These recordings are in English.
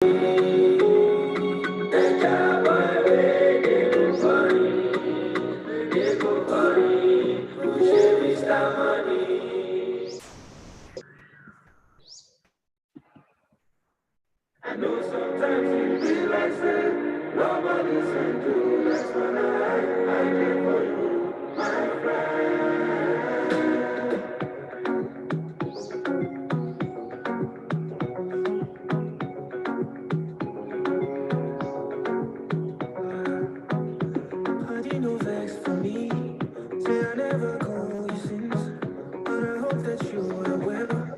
I know sometimes you feel like saying nobody's into. That's when I did for you, my friend. I didn't know vex for me. Say I never call you since, but I hope that you are well.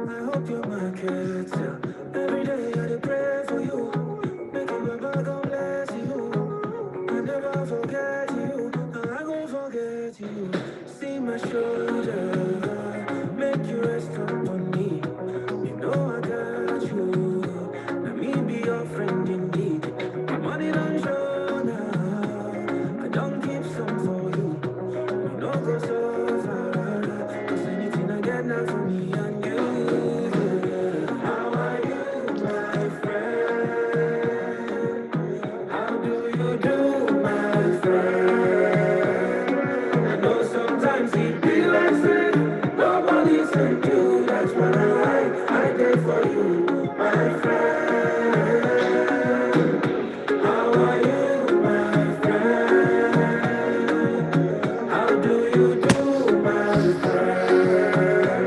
I hope you're my character. Every day I dey pray for you. Make my back God bless you. I never forget you. No, I won't forget you. See my shoulder, make you rest upon me. You know I got you. Let me be your friend indeed. My money don't show now. I don't keep some for you. You know go so far. Cause anything I get now for me and you. How are you, my friend? How do you do, my friend? I know sometimes it be like saying nobody sent you. That's what I did for you, my friend. How are you, my friend? How do you do, my friend?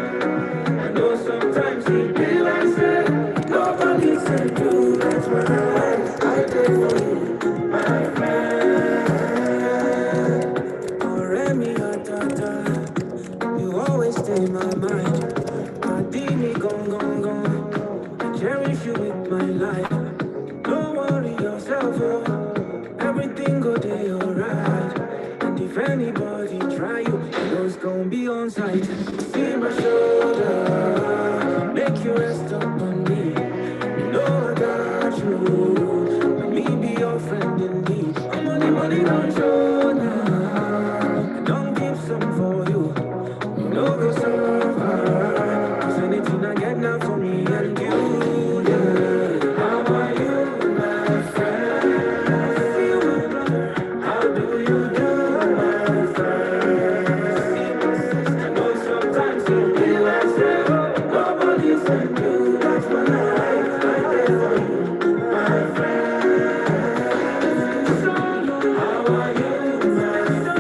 I know sometimes it be like saying nobody sent you. That's what I did for you, my friend. Remy Atata, you always stay in my mind. Adini gone, gone, gone. I cherish you with my life. Don't worry yourself, oh. Everything go day alright. And if anybody try you, you know it's gonna be on sight. See my shoulder, make you rest upon me. You know I got you. Let me be your friend indeed. Money don't show now. I don't give some for you. You know go so far. Cause anything I get now for me and you, yeah. How are you, my friend? See you, my brother. How do you do, my friend? I know sometimes you feel like saying nobody sent you. That's when I did for you, my friend. How are you, my friend?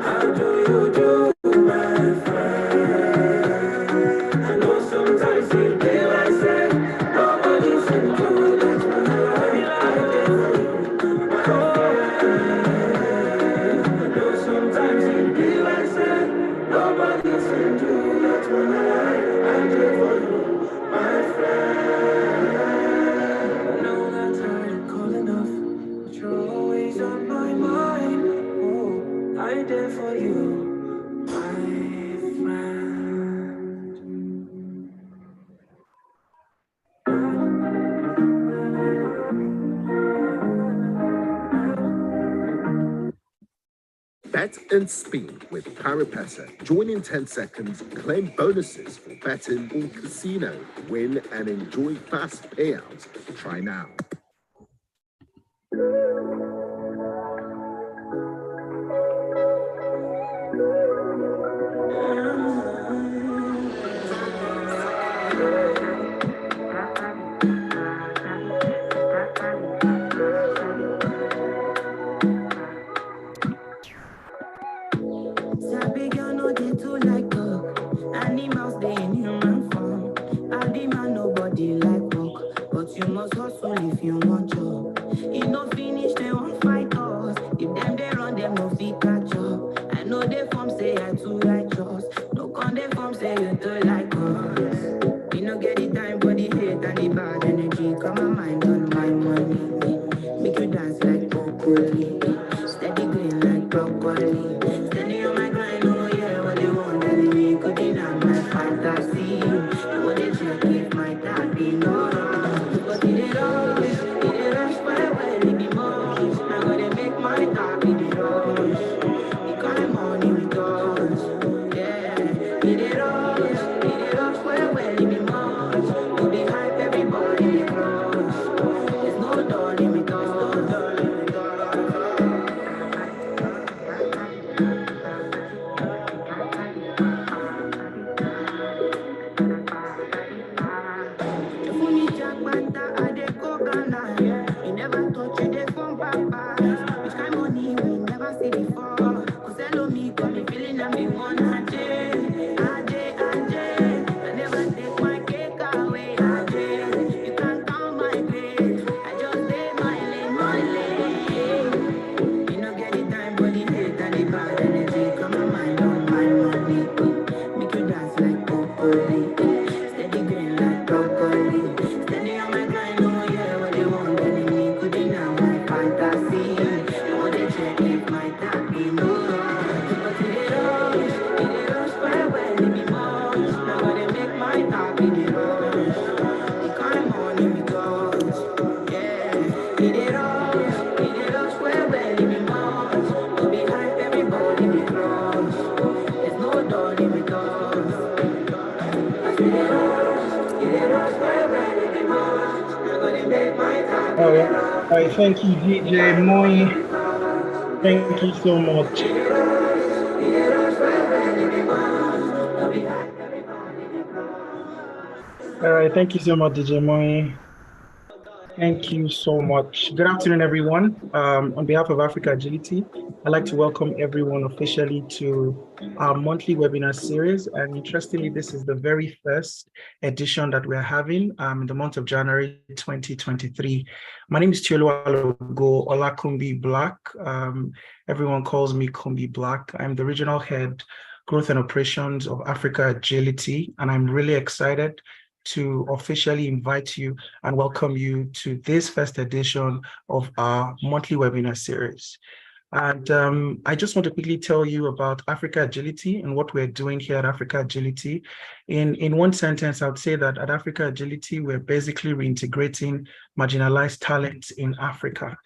How do you do, my friend? I know sometimes it be like saying nobody sent you. That's when I did for you, my friend. I know sometimes it be like saying nobody sent you. That's when I did for you, my friend. I know that's hard call enough, but you're always on my mind. Oh, I did for you, my friend. Bet and spin with Paripesa. Join in 10 seconds, claim bonuses for betting or casino, win and enjoy fast payouts. Try now. Sabi girl no dey too like talk. Animals dey in human form. Body man nobody like work, but you must hustle if you want job. E no finish they won't fight us. If them they run them no fit catch up. I know they form say I too righteous. No con they form say you too like us. We no get the time for the hate and the bad energy. Come my mind on my money. Make you dance like broccoli. Steady green like broccoli. Steady on my grind, oh yeah, what they want, telling me could deny my fantasy. You want to check if my daddy know. But it rush where it be much. Now gonna make my daddy the rush. He call money with us. Yeah, it rush where it be much. To be matter, I dey go Ghana. You never thought you dey from Papa. Which kind money we never see before. Cause hello me, got me feeling I'm the one. Ajay, Ajay, Ajay. I never take my cake away. Ajay, you can't count my grace. I just take my lane. You know get the time, but the hate and the bad energy. Come on, mind on my money. Make you dance like Popoli. Steady green like broccoli. Steady on my grind, oh yeah, what they want, enemy. Could be now my fantasy. They want to check if my tap be no wrong. But it dey rush well, it be much. Now gotta make my tap be the rush. The kind money we got, yeah. It dey rush well, it be much. Don't be hype, everybody be crush. There's no darling with us. All right, thank you, DJ Moy. Thank you so much. All right, thank you so much, DJ Moy. Thank you so much. Good afternoon, everyone. On behalf of Africa Agility, I'd like to welcome everyone officially to our monthly webinar series. And interestingly, this is the very first edition that we're having in the month of January 2023. My name is Chioluwa Logo Olakumbi Black. Everyone calls me Kumbi Black. I'm the regional head, growth and operations of Africa Agility, and I'm really excited to officially invite you and welcome you to this first edition of our monthly webinar series. And I just want to quickly tell you about Africa Agility and what we're doing here at Africa Agility. In one sentence, I would say that at Africa Agility, we're basically reintegrating marginalized talents in Africa.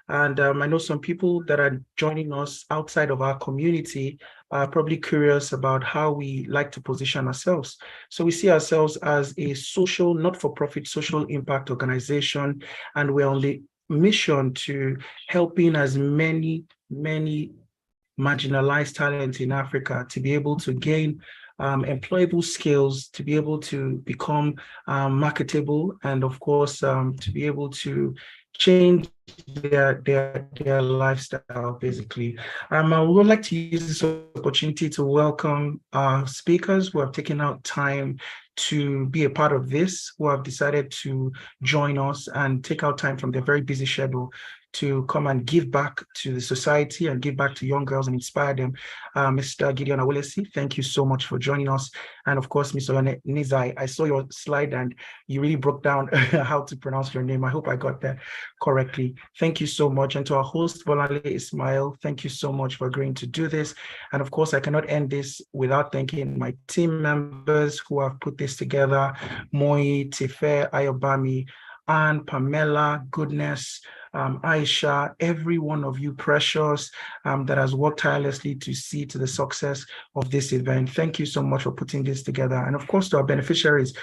And I know some people that are joining us outside of our community are probably curious about how we like to position ourselves. So we see ourselves as a social, not-for-profit social impact organization, and we're on the mission to helping as many marginalized talent in Africa to be able to gain employable skills, to be able to become marketable, and of course, to be able to change their lifestyle, basically. I would like to use this opportunity to welcome our speakers who have taken out time to be a part of this, who have decided to join us and take out time from their very busy schedule to come and give back to the society and give back to young girls and inspire them. Mr. Gideon Awolesi, thank you so much for joining us. And of course, Mr. Oyoenisai, I saw your slide and you really broke down how to pronounce your name. I hope I got that correctly. Thank you so much. And to our host, Bolanle Ismail, thank you so much for agreeing to do this. And of course, I cannot end this without thanking my team members who have put this together, Moi, Tife, Ayobami, Anne, Pamela, Goodness, Aisha, every one of you precious that has worked tirelessly to see to the success of this event. Thank you so much for putting this together. And of course, to our beneficiaries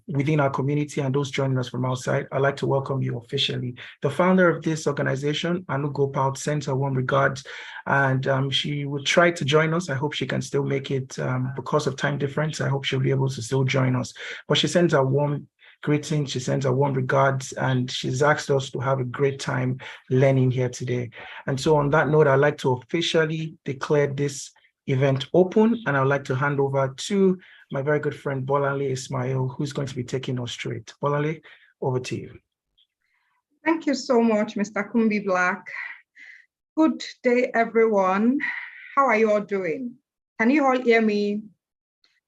within our community and those joining us from outside, I'd like to welcome you officially. The founder of this organization, Anu Gopal, sends her warm regards, and she will try to join us. I hope she can still make it because of time difference. I hope she'll be able to still join us. But she sends her warm greetings, she sends her warm regards, and she's asked us to have a great time learning here today. And so on that note, I'd like to officially declare this event open, and I'd like to hand over to my very good friend, Bolanle Ismail, who's going to be taking us straight. Bolanle, over to you. Thank you so much, Mr. Kumbi Black. Good day, everyone. How are you all doing? Can you all hear me?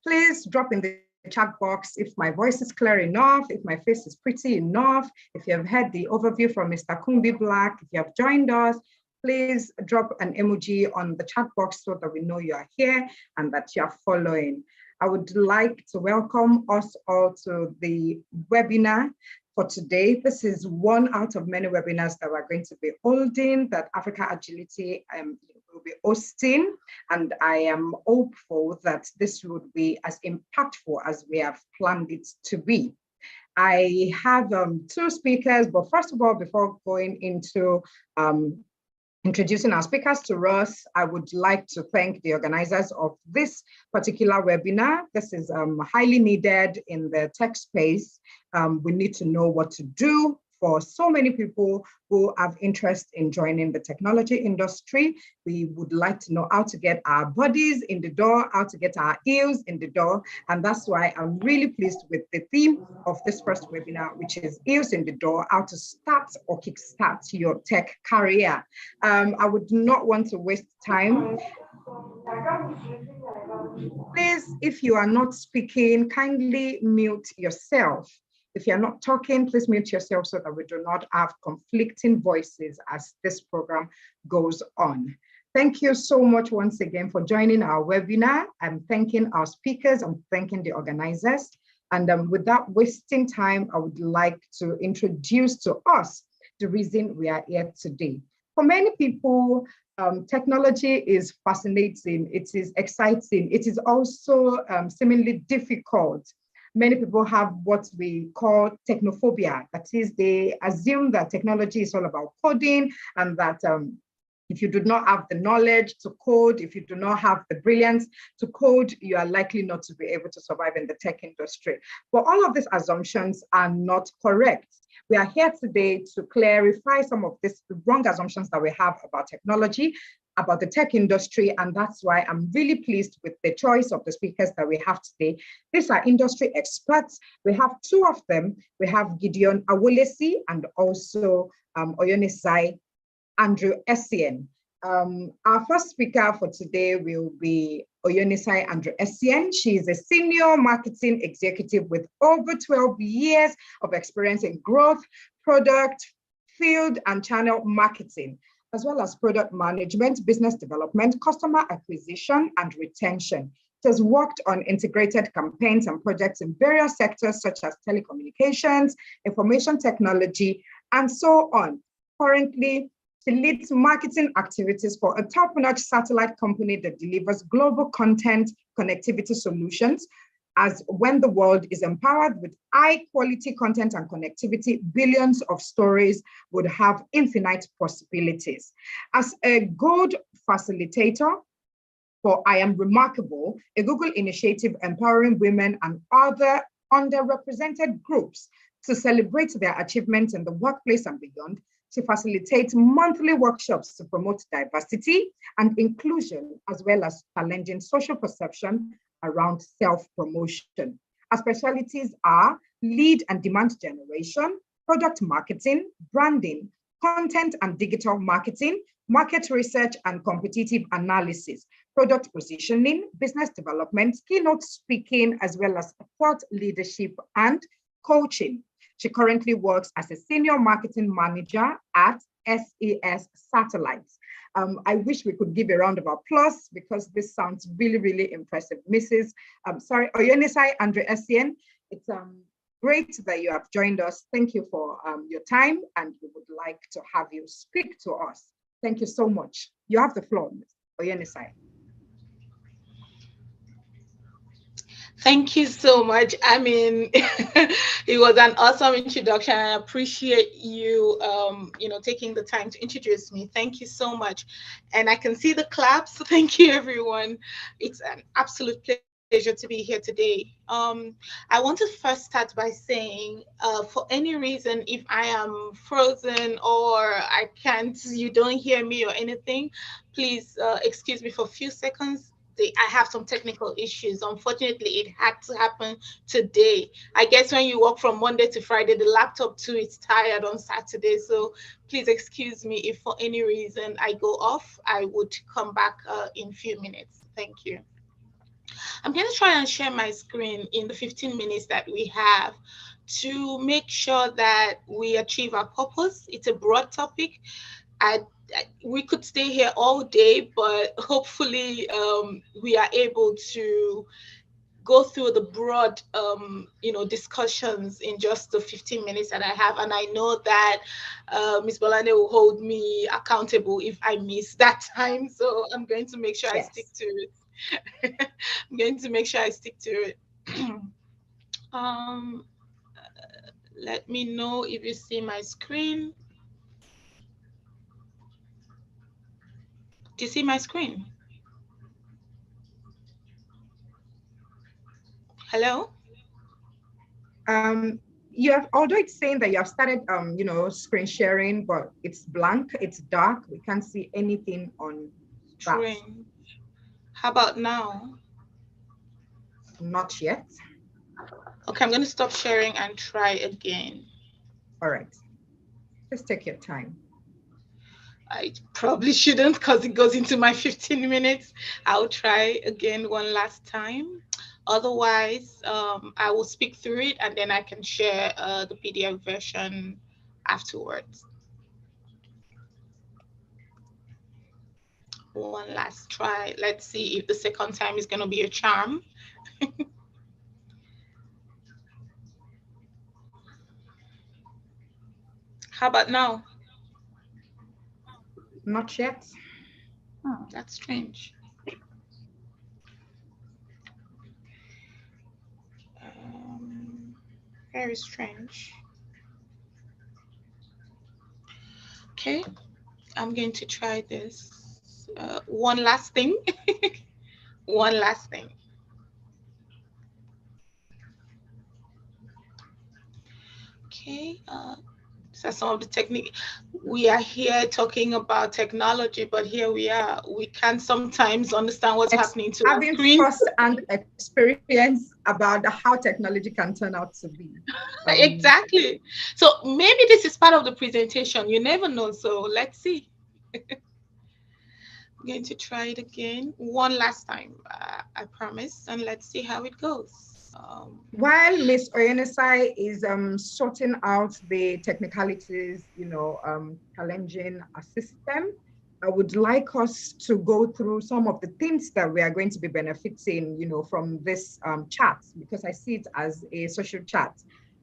Please drop in the chat box if my voice is clear enough, if my face is pretty enough, if you have heard the overview from Mr. Kumbi Black, if you have joined us, please drop an emoji on the chat box so that we know you are here and that you are following. I would like to welcome us all to the webinar for today. This is one out of many webinars that we're going to be holding, that Africa Agility will be hosting, and I am hopeful that this would be as impactful as we have planned it to be. I have two speakers, but first of all, before going into introducing our speakers to us, I would like to thank the organizers of this particular webinar. This is highly needed in the tech space. We need to know what to do for so many people who have interest in joining the technology industry. We would like to know how to get our bodies in the door, how to get our ears in the door. And that's why I'm really pleased with the theme of this first webinar, which is ears in the door, how to start or kickstart your tech career. I would not want to waste time. Please, if you are not speaking, kindly mute yourself. If you're not talking, please mute yourself so that we do not have conflicting voices as this program goes on. Thank you so much once again for joining our webinar. I'm thanking our speakers, I'm thanking the organizers. And without wasting time, I would like to introduce to us the reason we are here today. For many people, technology is fascinating, it is exciting, it is also seemingly difficult. Many people have what we call technophobia. That is, they assume that technology is all about coding and that if you do not have the knowledge to code, if you do not have the brilliance to code, you are likely not to be able to survive in the tech industry. But all of these assumptions are not correct. We are here today to clarify some of these wrong assumptions that we have about technology, about the tech industry, and that's why I'm really pleased with the choice of the speakers that we have today. These are industry experts. We have two of them. We have Gideon Awolesi and also Oyoenisai Essien. Our first speaker for today will be Oyoenisai Essien. She is a senior marketing executive with over 12 years of experience in growth, product, field, and channel marketing, as well as product management, business development, customer acquisition, and retention. She has worked on integrated campaigns and projects in various sectors such as telecommunications, information technology, and so on. Currently, she leads marketing activities for a top-notch satellite company that delivers global content connectivity solutions. As when the world is empowered with high-quality content and connectivity, billions of stories would have infinite possibilities. As a good facilitator for I Am Remarkable, a Google initiative empowering women and other underrepresented groups to celebrate their achievements in the workplace and beyond, she facilitates monthly workshops to promote diversity and inclusion, as well as challenging social perception around self-promotion. Her specialties are lead and demand generation, product marketing, branding, content and digital marketing, market research and competitive analysis, product positioning, business development, keynote speaking, as well as thought leadership and coaching. She currently works as a senior marketing manager at SES Satellites. I wish we could give a round of applause because this sounds really, really impressive. Oyoenisai Essien, it's great that you have joined us. Thank you for your time, and we would like to have you speak to us. Thank you so much. You have the floor, Oyoenisai. Thank you so much. I mean, it was an awesome introduction. I appreciate you, taking the time to introduce me. Thank you so much. And I can see the claps. Thank you, everyone. It's an absolute pleasure to be here today. I want to first start by saying, for any reason, if I am frozen or you don't hear me or anything, please excuse me for a few seconds. I have some technical issues. Unfortunately, it had to happen today. I guess when you work from Monday to Friday, the laptop too is tired on Saturday. So please excuse me if for any reason I go off. I would come back in a few minutes. Thank you. I'm going to try and share my screen in the 15 minutes that we have to make sure that we achieve our purpose. It's a broad topic. We could stay here all day, but hopefully we are able to go through the broad discussions in just the 15 minutes that I have. And I know that Ms. Bolane will hold me accountable if I miss that time. So I'm going to make sure I stick to it. I'm going to make sure I stick to it. Let me know if you see my screen. Do you see my screen? Hello? You have, although it's saying that you have started, screen sharing, but it's blank, it's dark. We can't see anything on that. Strange. How about now? Not yet. Okay, I'm going to stop sharing and try again. All right. Just take your time. I probably shouldn't because it goes into my 15 minutes. I'll try again one last time. Otherwise, I will speak through it and then I can share the PDF version afterwards. One last try. Let's see if the second time is going to be a charm. How about now? Not yet. Oh, that's strange. Very strange. Okay, I'm going to try this. One last thing. One last thing. Okay, so some of the technique. We are here talking about technology, but here we are. We can sometimes understand what's happening to our having screen. first-hand experience about how technology can turn out to be. Exactly. So maybe this is part of the presentation. You never know. So let's see. I'm going to try it again one last time. I promise, and let's see how it goes. While Ms. Oyoenisai is sorting out the technicalities, challenging a system, I would like us to go through some of the things that we are going to be benefiting, from this chat, because I see it as a social chat.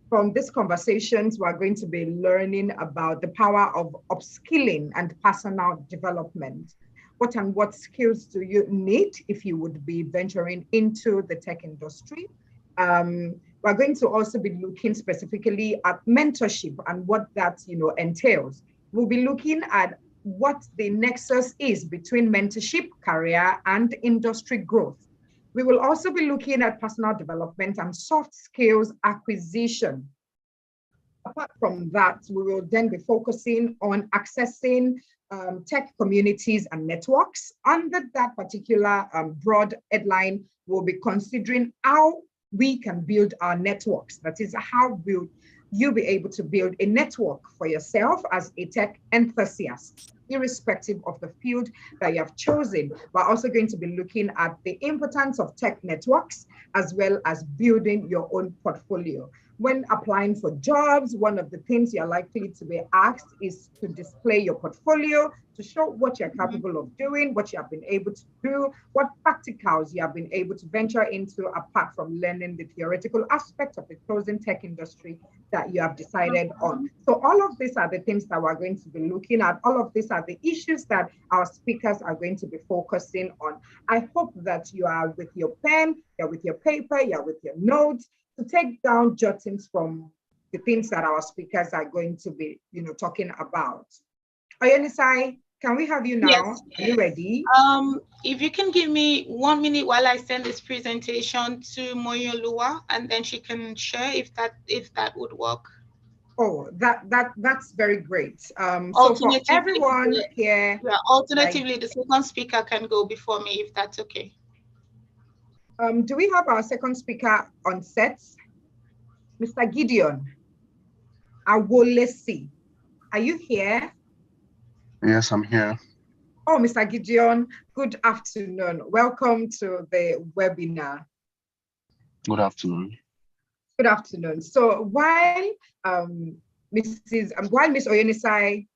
From these conversations, we're going to be learning about the power of upskilling and personal development. What skills do you need if you would be venturing into the tech industry? We're going to also be looking specifically at mentorship and what that entails. We'll be looking at what the nexus is between mentorship, career, and industry growth. We will also be looking at personal development and soft skills acquisition. Apart from that, we will then be focusing on accessing tech communities and networks. Under that particular broad headline, we'll be considering how we can build our networks. That is, how will you be able to build a network for yourself as a tech enthusiast, irrespective of the field that you have chosen. We're also going to be looking at the importance of tech networks, as well as building your own portfolio. When applying for jobs, one of the things you're likely to be asked is to display your portfolio, to show what you're capable of doing, what you have been able to do, what practicals you have been able to venture into, apart from learning the theoretical aspects of the chosen tech industry that you have decided on. So all of these are the things that we're going to be looking at. All of these are the issues that our speakers are going to be focusing on. I hope that you are with your pen, you're with your paper, you're with your notes, to take down jottings from the things that our speakers are going to be, talking about. Oyoenisai, can we have you now? Yes. Are you ready? If you can give me 1 minute while I send this presentation to Moyolua, and then she can share if that would work. Oh, that's very great. So for everyone here, alternatively, the second speaker can go before me if that's okay. Do we have our second speaker on set? Mr. Gideon Awolesi, are you here? Yes, I'm here. Oh, Mr. Gideon, good afternoon. Welcome to the webinar. Good afternoon. Good afternoon. So while Ms. Oyoenisai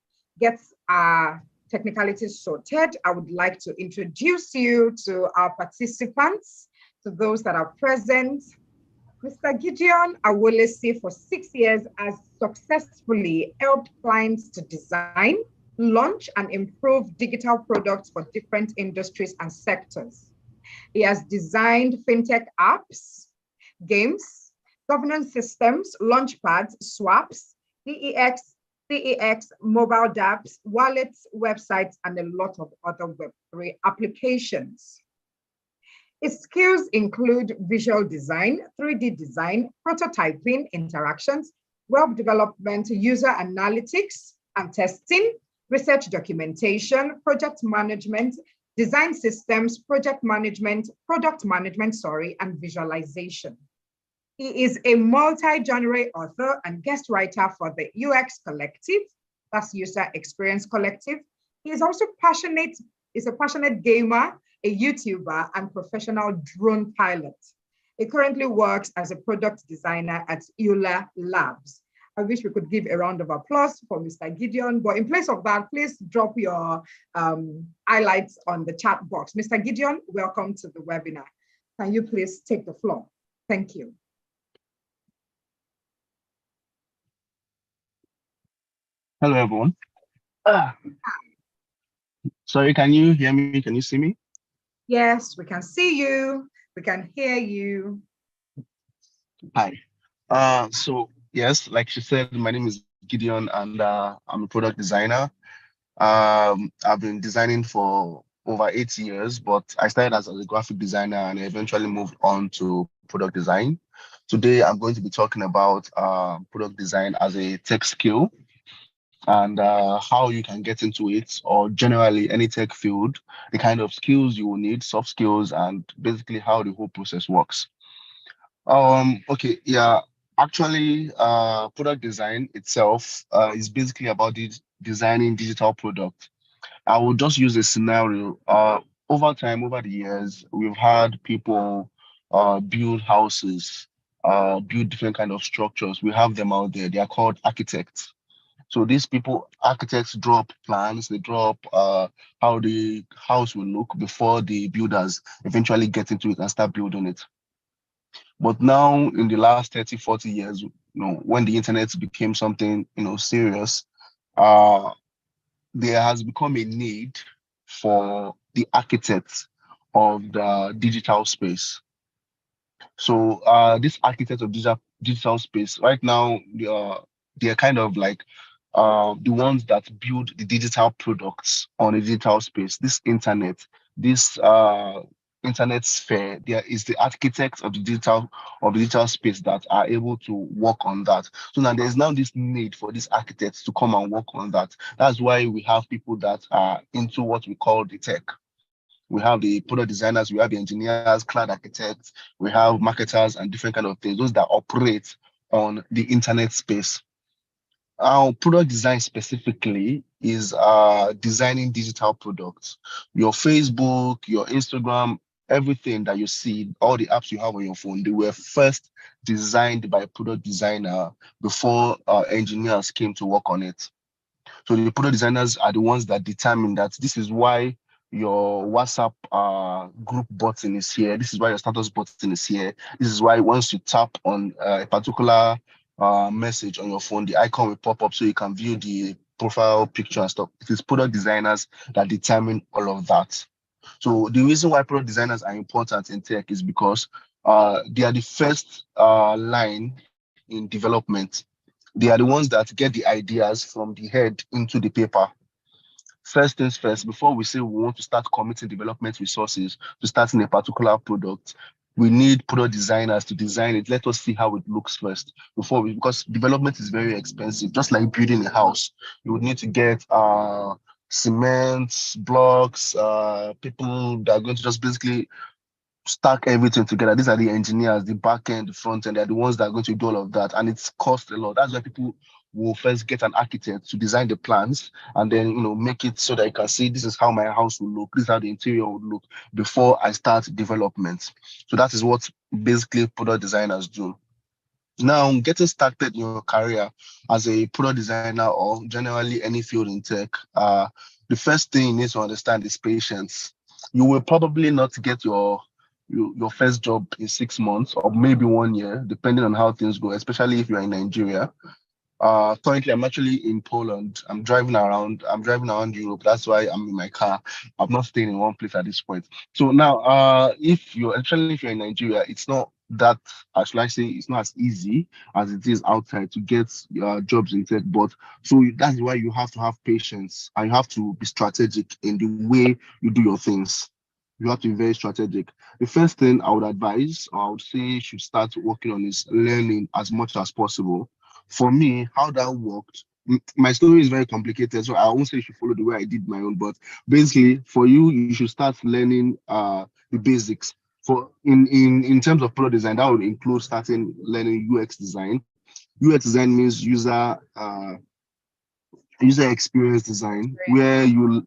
gets our technicalities sorted, I would like to introduce you to our participants, to those that are present. Mr. Gideon Awolesi, for 6 years, has successfully helped clients to design, launch, and improve digital products for different industries and sectors. He has designed fintech apps, games, governance systems, launchpads, swaps, DEX, CEX, mobile dApps, wallets, websites, and a lot of other Web3 applications. Its skills include visual design, 3D design, prototyping, interactions, web development, user analytics and testing, research documentation, project management, design systems, project management, product management, and visualization. He is a multi-genre author and guest writer for the UX Collective, that's User Experience Collective. He is also is a passionate gamer, a YouTuber, and professional drone pilot. He currently works as a product designer at Euler Labs. I wish we could give a round of applause for Mr. Gideon, but in place of that, please drop your highlights on the chat box. Mr. Gideon, welcome to the webinar. Can you please take the floor? Thank you. Hello, everyone. Sorry, can you hear me? Can you see me? Yes, we can see you. We can hear you. Hi. So yes, like she said, my name is Gideon, and I'm a product designer. I've been designing for over 8 years, but I started as a graphic designer and eventually moved on to product design. Today, I'm going to be talking about product design as a tech skill and how you can get into it, or generally any tech field, the kind of skills you will need, soft skills, and basically how the whole process works. Okay, yeah. Actually, product design itself is basically about designing digital product. I will just use a scenario. Over time, over the years, we've had people build houses, build different kind of structures. We have them out there. They are called architects. So these people, architects, draw up plans. They draw up how the house will look before the builders eventually get into it and start building it. But now, in the last 30, 40 years, when the internet became something, serious, uh, there has become a need for the architects of the digital space. So this architect of digital space right now, they're kind of like the ones that build the digital products on the digital space. This internet sphere, there is the architects of the digital space that are able to work on that. So now there's now this need for these architects to come and work on that. That's why we have people that are into what we call the tech. We have the product designers, we have the engineers, cloud architects, we have marketers and different kind of things, those that operate on the internet space. Our product design specifically is designing digital products. Your Facebook, your Instagram, everything that you see, all the apps you have on your phone, they were first designed by a product designer before engineers came to work on it. So the product designers are the ones that determine that this is why your WhatsApp group button is here. This is why your status button is here. This is why once you tap on a particular message on your phone, the icon will pop up so you can view the profile picture and stuff. It is product designers that determine all of that. So the reason why product designers are important in tech is because they are the first line in development. They are the ones that get the ideas from the head into the paper. First things first, before we say we want to start committing development resources to starting a particular product, we need product designers to design it. Let us see how it looks first because development is very expensive. Just like building a house, you would need to get cement, blocks, people that are going to just basically stack everything together. These are the engineers, the back end, the front end. They're the ones that are going to do all of that, and it's cost a lot. That's why people will first get an architect to design the plans and then make it so that you can see this is how my house will look, this is how the interior would look before I start development. So that is what basically product designers do. Now, getting started in your career as a product designer or generally any field in tech, the first thing you need to understand is patience. You will probably not get your first job in 6 months or maybe 1 year, depending on how things go, especially if you're in Nigeria. Currently, I'm actually in Poland. I'm driving around Europe. That's why I'm in my car. I'm not staying in one place at this point. So now, if you're in Nigeria, it's not that, should I say, it's not as easy as it is outside to get jobs in tech. But so that's why you have to have patience and you have to be strategic in the way you do your things. You have to be very strategic. The first thing I would advise, or I would say you should start working on, is learning as much as possible. For me, how that worked, my story is very complicated, so I won't say you should follow the way I did my own, but basically for you, you should start learning the basics. For in terms of product design, that would include starting learning UX design. UX design means user experience design, where you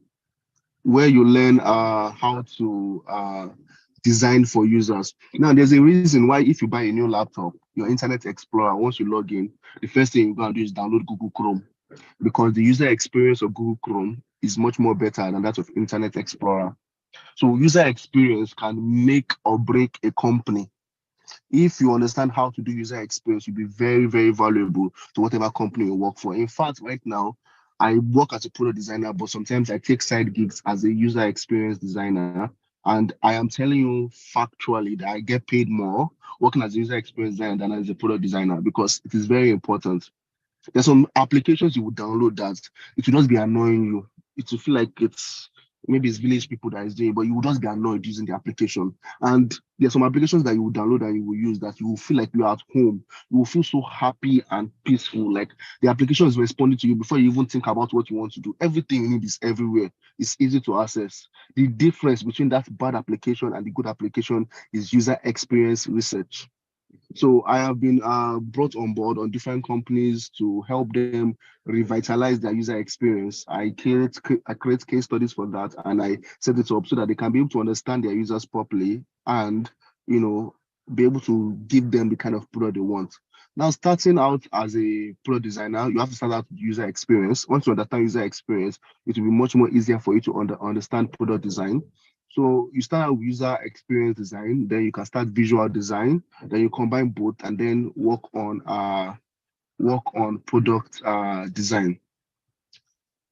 learn how to design for users. Now, there's a reason why if you buy a new laptop, your Internet Explorer, once you log in, the first thing you're going to do is download Google Chrome, because the user experience of Google Chrome is much more better than that of Internet Explorer. So user experience can make or break a company. If you understand how to do user experience, you'll be very, very valuable to whatever company you work for. In fact, right now, I work as a product designer, but sometimes I take side gigs as a user experience designer. And I am telling you factually that I get paid more working as a user experience designer than as a product designer, because it is very important. There's some applications you would download that it will just be annoying you. It will feel like maybe it's village people that is doing, but you will just be annoyed using the application. And there's some applications that you will download and you will use that you will feel like you're at home. You will feel so happy and peaceful. Like the application is responding to you before you even think about what you want to do. Everything you need is everywhere. It's easy to access. The difference between that bad application and the good application is user experience research. So I have been brought on board on different companies to help them revitalize their user experience. I create case studies for that, and I set it up so that they can be able to understand their users properly and, you know, be able to give them the kind of product they want. Now, starting out as a product designer, you have to start out with user experience. Once you understand user experience, it will be much more easier for you to understand product design. So you start out with user experience design, then you can start visual design, then you combine both, and then work on product design.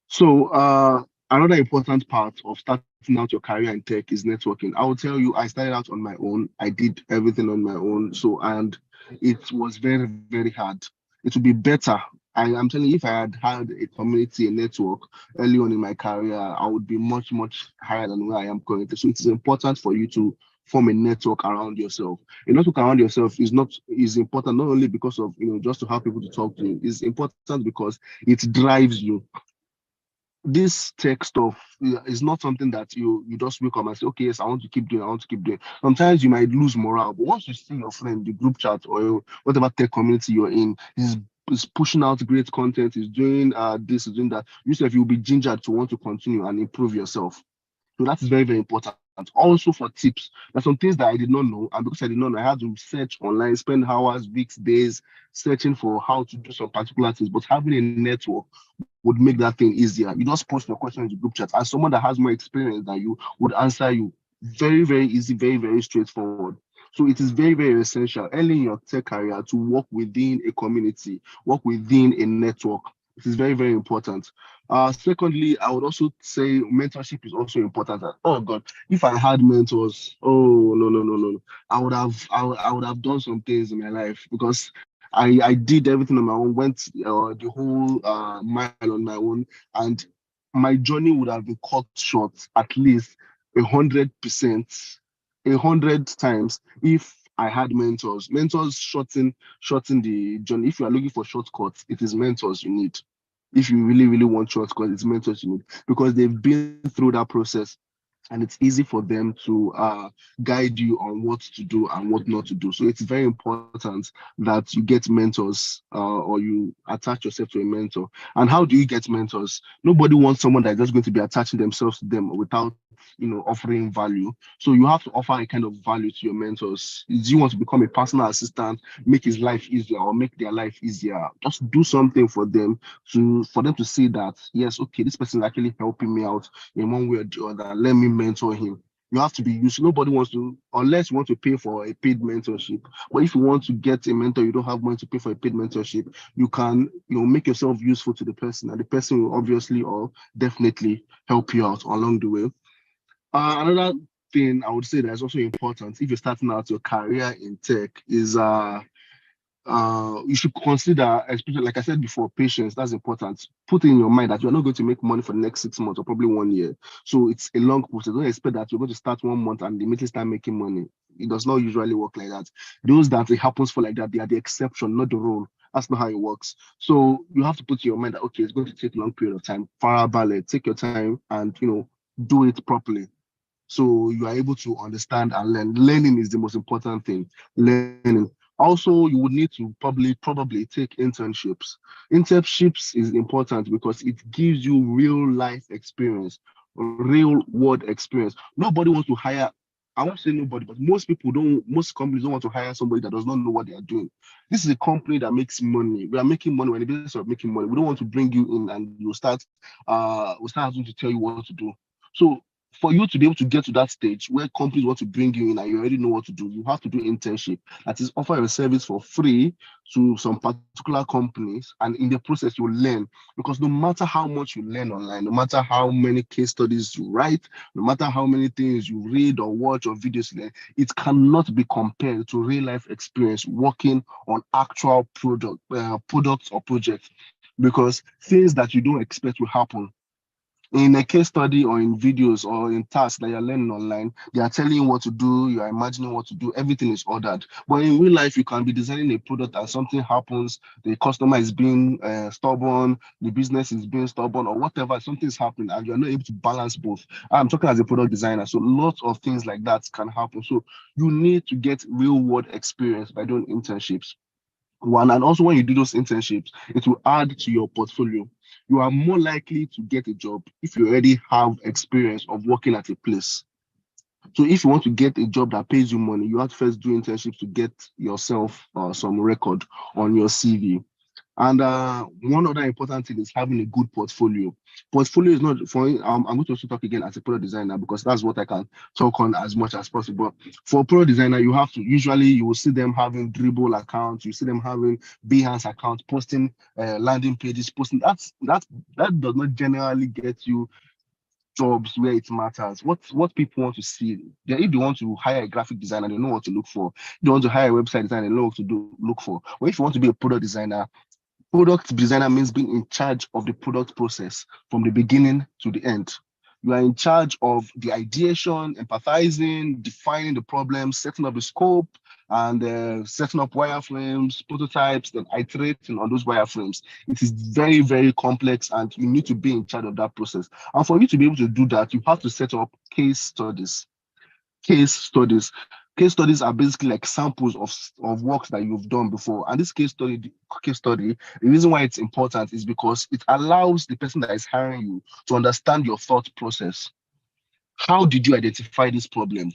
So another important part of starting out your career in tech is networking. I will tell you, I started out on my own. I did everything on my own. So, and it was very, very hard. It would be better. I'm telling you, if I had a community, a network early on in my career, I would be much, much higher than where I am currently. So it is important for you to form a network around yourself. A network around yourself is important not only because of, just to have people to talk to. It's important because it drives you. This tech stuff is not something that you just wake up and say, okay, yes, I want to keep doing, I want to keep doing. Sometimes you might lose morale, but once you see your friend, the group chat or whatever tech community you're in, is pushing out great content, is doing this, is doing that, yourself, you'll be gingered to want to continue and improve yourself. So that is very, very important. Also for tips, there's some things that I did not know, and because I did not know, I had to search online, spend hours, weeks, days searching for how to do some particular things. But having a network would make that thing easier. You just post your question in the group chat, and someone that has more experience than you would answer you. Very, very easy, very, very straightforward. So it is very, very essential early in your tech career to work within a community, work within a network. It is very, very important. Secondly, I would also say mentorship is also important. Oh God, if I had mentors, oh no, no, no, no, no. I would have done some things in my life, because I did everything on my own, went the whole mile on my own, and my journey would have been cut short at least 100%, 100 times if I had mentors. Mentors shorten the journey. If you are looking for shortcuts, it is mentors you need. If you really, really want shortcuts, it's mentors you need, because they've been through that process, and it's easy for them to guide you on what to do and what not to do. So it's very important that you get mentors or you attach yourself to a mentor. And how do you get mentors? Nobody wants someone that's just going to be attaching themselves to them without offering value. So you have to offer a kind of value to your mentors. Do you want to become a personal assistant, make his life easier or make their life easier? Just do something for them to see that, yes, okay, this person is actually helping me out in one way or the other. Let me mentor him. You have to be useful. Nobody wants to, unless you want to pay for a paid mentorship. But if you want to get a mentor, you don't have money to pay for a paid mentorship, you can, make yourself useful to the person, and the person will obviously or definitely help you out along the way. Another thing I would say that's also important if you're starting out your career in tech is you should consider, especially like I said before, patience. That's important. Put in your mind that you're not going to make money for the next 6 months or probably 1 year. So it's a long process. Don't expect that you're going to start 1 month and immediately start making money. It does not usually work like that. Those that it happens for like that, they are the exception, not the rule. That's not how it works. So you have to put in your mind that okay, it's going to take a long period of time. Farabalẹ̀, take your time and do it properly. So you are able to understand and learn. Learning is the most important thing. Learning. Also, you would need to probably take internships. Internships is important because it gives you real life experience, real world experience. Nobody wants to hire. I won't say nobody, but most people don't. Most companies don't want to hire somebody that does not know what they are doing. This is a company that makes money. We are making money. We're in the business of making money. We don't want to bring you in and we start having to tell you what to do. So for you to be able to get to that stage where companies want to bring you in and you already know what to do, you have to do internship. That is, offer your service for free to some particular companies, and in the process you learn. Because no matter how much you learn online, no matter how many case studies you write, no matter how many things you read or watch or videos learn, it cannot be compared to real life experience working on actual products or projects. Because things that you don't expect will happen in a case study or in videos or in tasks that you're learning online. They are telling you what to do, you're imagining what to do, everything is ordered. But in real life, you can be designing a product and something happens, the customer is being stubborn, the business is being stubborn, or whatever, something's happening, and you're not able to balance both. I'm talking as a product designer, so lots of things like that can happen. So you need to get real world experience by doing internships. One, and also when you do those internships, it will add to your portfolio. You are more likely to get a job if you already have experience of working at a place. So if you want to get a job that pays you money, you have to first do internships to get yourself some record on your CV. And one other important thing is having a good portfolio. Portfolio is not for I'm going to also talk again as a product designer because that's what I can talk on as much as possible. For product designer, you have to usually you will see them having Dribble accounts, you see them having Behance accounts, posting landing pages, posting that does not generally get you jobs where it matters. What people want to see. If they want to hire a graphic designer, they know what to look for. If they want to hire a website designer, they know what to look for. Or if you want to be a product designer, product designer means being in charge of the product process from the beginning to the end. You are in charge of the ideation, empathizing, defining the problems, setting up the scope, and setting up wireframes, prototypes, then iterating on those wireframes. It is very, very complex, and you need to be in charge of that process. And for you to be able to do that, you have to set up case studies. Case studies. Case studies are basically like samples of works that you've done before. And this case study, the reason why it's important is because it allows the person that is hiring you to understand your thought process. How did you identify this problem?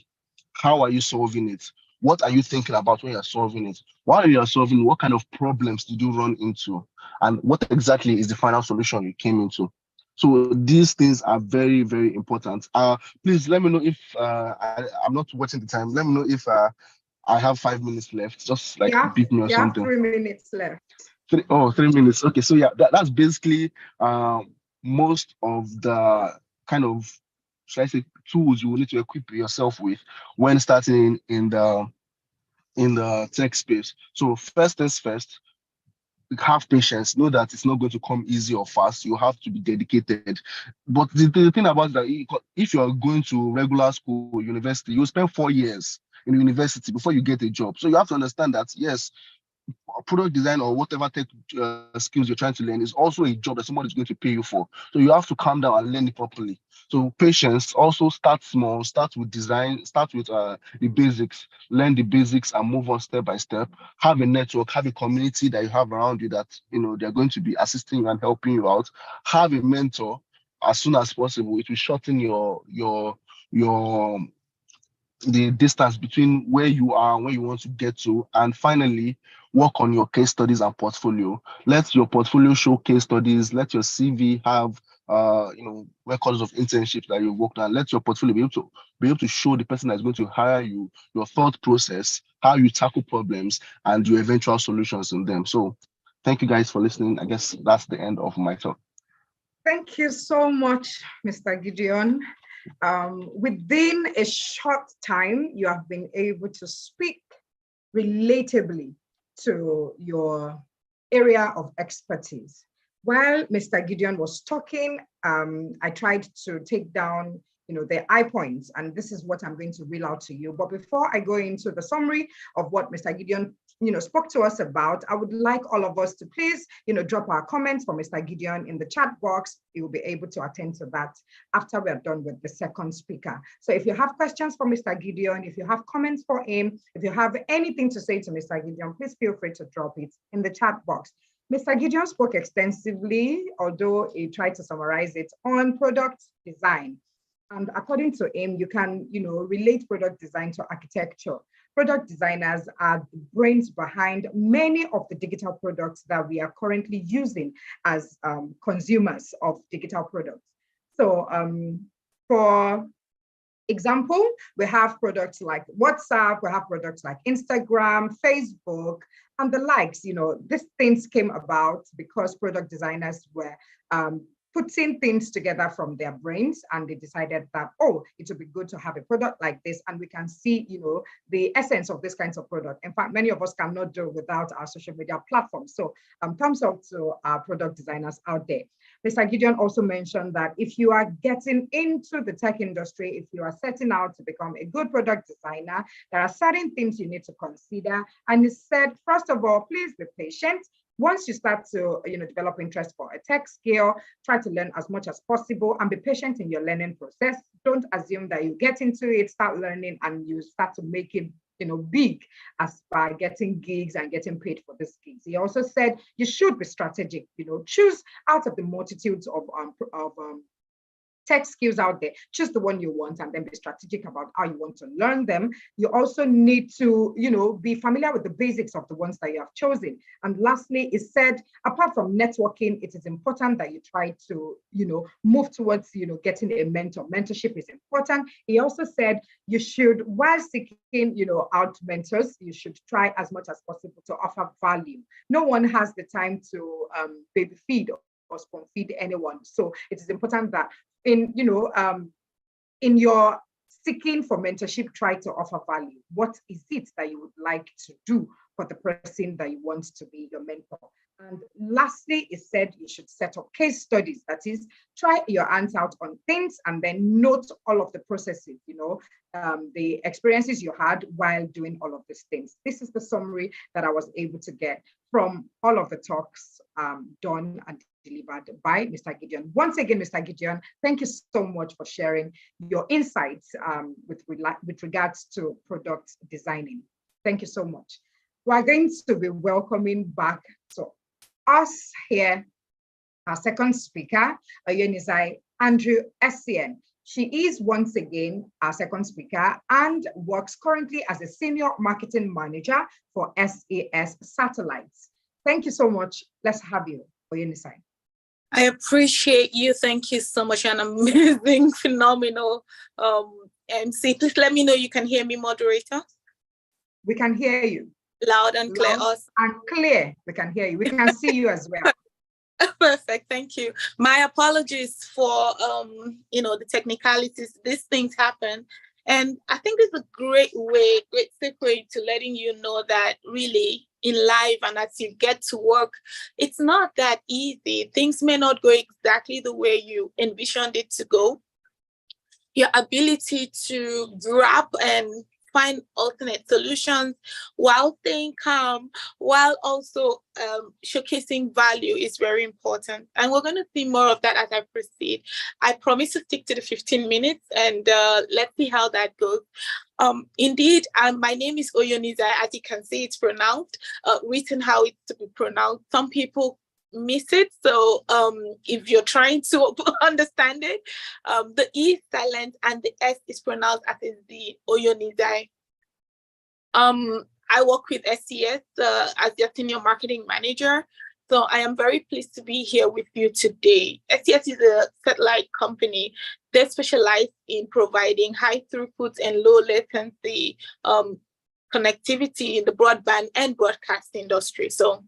How are you solving it? What are you thinking about when you're solving it? While you're solving, what kind of problems did you run into? And what exactly is the final solution you came into? So these things are very, very important. Please let me know if I'm not watching the time. Let me know if I have 5 minutes left. Just like beat me or you have something. 3 minutes left. 3 minutes. Okay, so yeah, that's basically most of the kind of, should I say, tools you will need to equip yourself with when starting in the tech space. So first things first, have patience. Know that it's not going to come easy or fast. You have to be dedicated. But the thing about that, if you're going to regular school, university, you spend 4 years in university before you get a job. So you have to understand that, yes, product design or whatever tech skills you're trying to learn is also a job that somebody's going to pay you for. So you have to calm down and learn it properly. So patience, also start small, start with design, start with the basics, learn the basics and move on step by step. Have a network, have a community that you have around you that, they're going to be assisting you and helping you out. Have a mentor as soon as possible. It will shorten the distance between where you are and where you want to get to. And finally, work on your case studies and portfolio. Let your portfolio show case studies. Let your CV have records of internships that you've worked on. Let your portfolio be able to show the person that's going to hire you your thought process, how you tackle problems, and your eventual solutions in them. So thank you guys for listening. I guess that's the end of my talk. Thank you so much, Mr. Gideon. Within a short time, you have been able to speak relatably to your area of expertise. While Mr. Gideon was talking, I tried to take down the eye points, and this is what I'm going to reel out to you. But before I go into the summary of what Mr. Gideon spoke to us about, I would like all of us to please drop our comments for Mr. Gideon in the chat box. You will be able to attend to that after we are done with the second speaker. So if you have questions for Mr. Gideon, if you have comments for him, if you have anything to say to Mr. Gideon, please feel free to drop it in the chat box. Mr. Gideon spoke extensively, although he tried to summarize it, on product design. And according to him, you can, relate product design to architecture. Product designers are the brains behind many of the digital products that we are currently using as consumers of digital products. So for example, we have products like WhatsApp, we have products like Instagram, Facebook, and the likes. These things came about because product designers were putting things together from their brains, and they decided that, oh, it would be good to have a product like this, and we can see, the essence of this kinds of product. In fact, many of us cannot do without our social media platforms. So thumbs up to our product designers out there. Mr. Gideon also mentioned that if you are getting into the tech industry, if you are setting out to become a good product designer, there are certain things you need to consider. And he said, first of all, please be patient. Once you start to develop interest for a tech skill, try to learn as much as possible and be patient in your learning process. Don't assume that you get into it, start learning, and you start to make it big as by getting gigs and getting paid for these gigs. He also said you should be strategic, choose out of the multitudes of tech skills out there, choose the one you want and then be strategic about how you want to learn them. You also need to, be familiar with the basics of the ones that you have chosen. And lastly, he said, apart from networking, it is important that you try to, move towards, getting a mentor. Mentorship is important. He also said you should, while seeking, out mentors, you should try as much as possible to offer value. No one has the time to baby feed or spoon feed anyone. So it is important that in your seeking for mentorship, try to offer value. What is it that you would like to do for the person that you want to be your mentor? And lastly, it said you should set up case studies. That is, try your hands out on things and then note all of the processes, the experiences you had while doing all of these things. This is the summary that I was able to get from all of the talks done and delivered by Mr. Gideon. Once again, Mr. Gideon, thank you so much for sharing your insights with regards to product designing. Thank you so much. We're going to be welcoming back to us here, our second speaker, Oyoenisai Andrew Essien. She is once again our second speaker and works currently as a senior marketing manager for SAS Satellites. Thank you so much. Let's have you, Oyoenisai. I appreciate you. Thank you so much. An amazing, phenomenal MC. Please let me know you can hear me, moderator. We can hear you. Loud and clear. Loud and clear. We can hear you. We can see you as well. Perfect. Thank you. My apologies for the technicalities. These things happen. And I think this is a great segue to letting you know that really in life and as you get to work, it's not that easy. Things may not go exactly the way you envisioned it to go. Your ability to grab and find alternate solutions while staying calm, while also showcasing value is very important. And we're going to see more of that as I proceed. I promise to stick to the 15 minutes and let's see how that goes. Indeed, my name is Oyoenisai. As you can see, it's pronounced, written how it's to be pronounced. Some people miss it. So if you're trying to understand it, the E is silent and the S is pronounced as is the Oyoenisai. I work with SES as their senior marketing manager. So I am very pleased to be here with you today. SES is a satellite company. They specialize in providing high throughput and low latency connectivity in the broadband and broadcast industry. So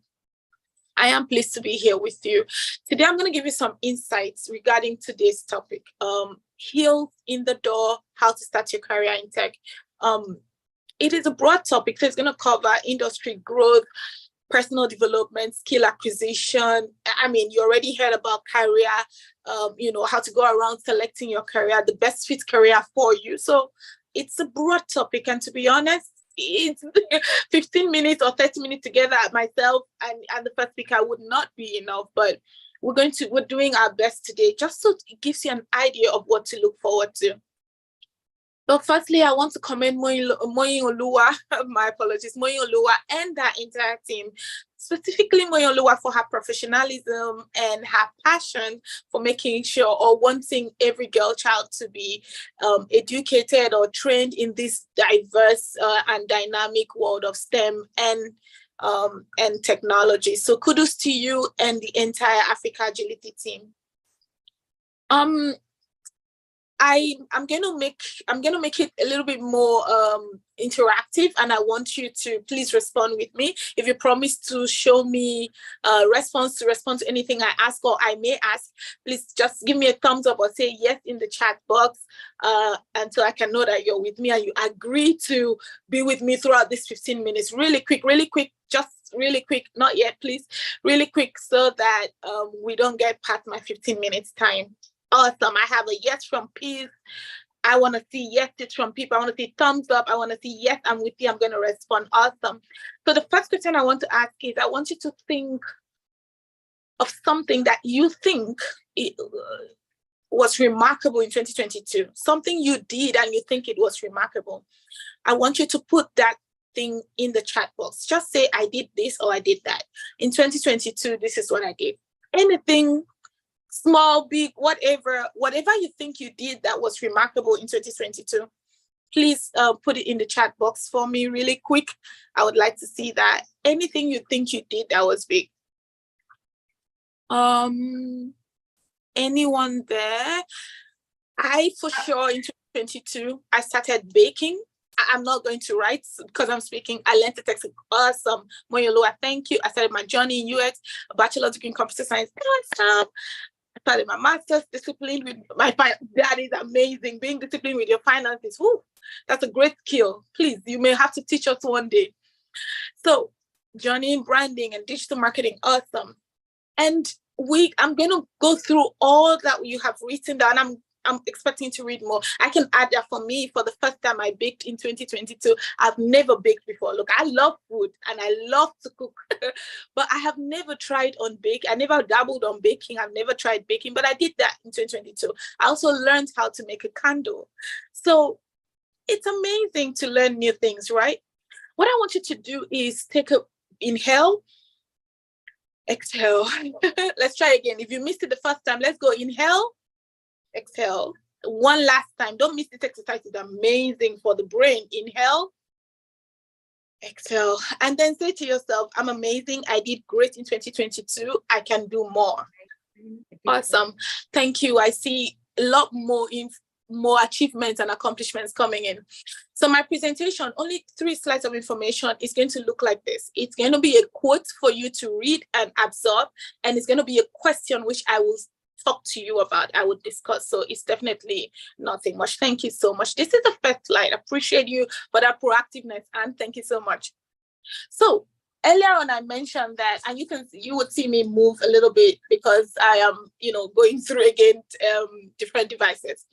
I am pleased to be here with you. Today, I'm going to give you some insights regarding today's topic, heels in the door, how to start your career in tech. It is a broad topic, so it's going to cover industry growth, personal development, skill acquisition. I mean, you already heard about career, how to go around selecting your career, the best fit career for you. So it's a broad topic. And to be honest, it's 15 minutes or 30 minutes together, myself and the first speaker would not be enough, but we're doing our best today, just so it gives you an idea of what to look forward to. But firstly, I want to commend Moyin Oluwa, my apologies, Moyin Oluwa and that entire team, specifically Moyin Oluwa for her professionalism and her passion for making sure or wanting every girl child to be educated or trained in this diverse and dynamic world of STEM and technology. So kudos to you and the entire Africa Agility team. I'm gonna make it a little bit more interactive, and I want you to please respond with me. If you promise to show me response to anything I ask or I may ask, please just give me a thumbs up or say yes in the chat box, and so I can know that you're with me and you agree to be with me throughout this 15 minutes. Really quick, just really quick, not yet, please, really quick, so that we don't get past my 15 minutes time. Awesome. I have a yes from Peace. I want to see yeses from people. I want to see thumbs up. I want to see yes, I'm with you. I'm going to respond. Awesome. So the first question I want to ask is, I want you to think of something that you think was remarkable in 2022. Something you did and you think it was remarkable. I want you to put that thing in the chat box. Just say, I did this or I did that. In 2022, this is what I did. Anything, small, big, whatever you think you did that was remarkable in 2022, please put it in the chat box for me really quick. I would like to see that. Anything you think you did that was big. Anyone there? I, for sure, in 2022, I started baking. I'm not going to write because I'm speaking. I learned to text. Awesome. Moyoloa, thank you. I started my journey in UX, a bachelor's degree in computer science. Awesome. I started my master's, disciplined with my finances. That is amazing. Being disciplined with your finances. Whoo, that's a great skill. Please, you may have to teach us one day. So, journey in branding and digital marketing. Awesome. And I'm going to go through all that you have written down. I'm expecting to read more. I can add that for me, for the first time I baked in 2022. I've never baked before. Look, I love food and I love to cook, but I have never tried on bake. I never dabbled on baking. I've never tried baking, but I did that in 2022. I also learned how to make a candle. So it's amazing to learn new things, right? What I want you to do is take a inhale, exhale. Let's try again. If you missed it the first time, let's go inhale, exhale. One last time. Don't miss this exercise. It's amazing for the brain. Inhale, exhale. And then say to yourself, I'm amazing. I did great in 2022. I can do more. Awesome. Thank you. I see a lot more achievements and accomplishments coming in. So my presentation, only 3 slides of information, is going to look like this. It's going to be a quote for you to read and absorb, and it's going to be a question which I will talk to you about, I would discuss. So it's definitely nothing much. Thank you so much. This is the first slide. I appreciate you for that proactiveness, and thank you so much. So earlier on, I mentioned that, and you would see me move a little bit because I am, going through again different devices.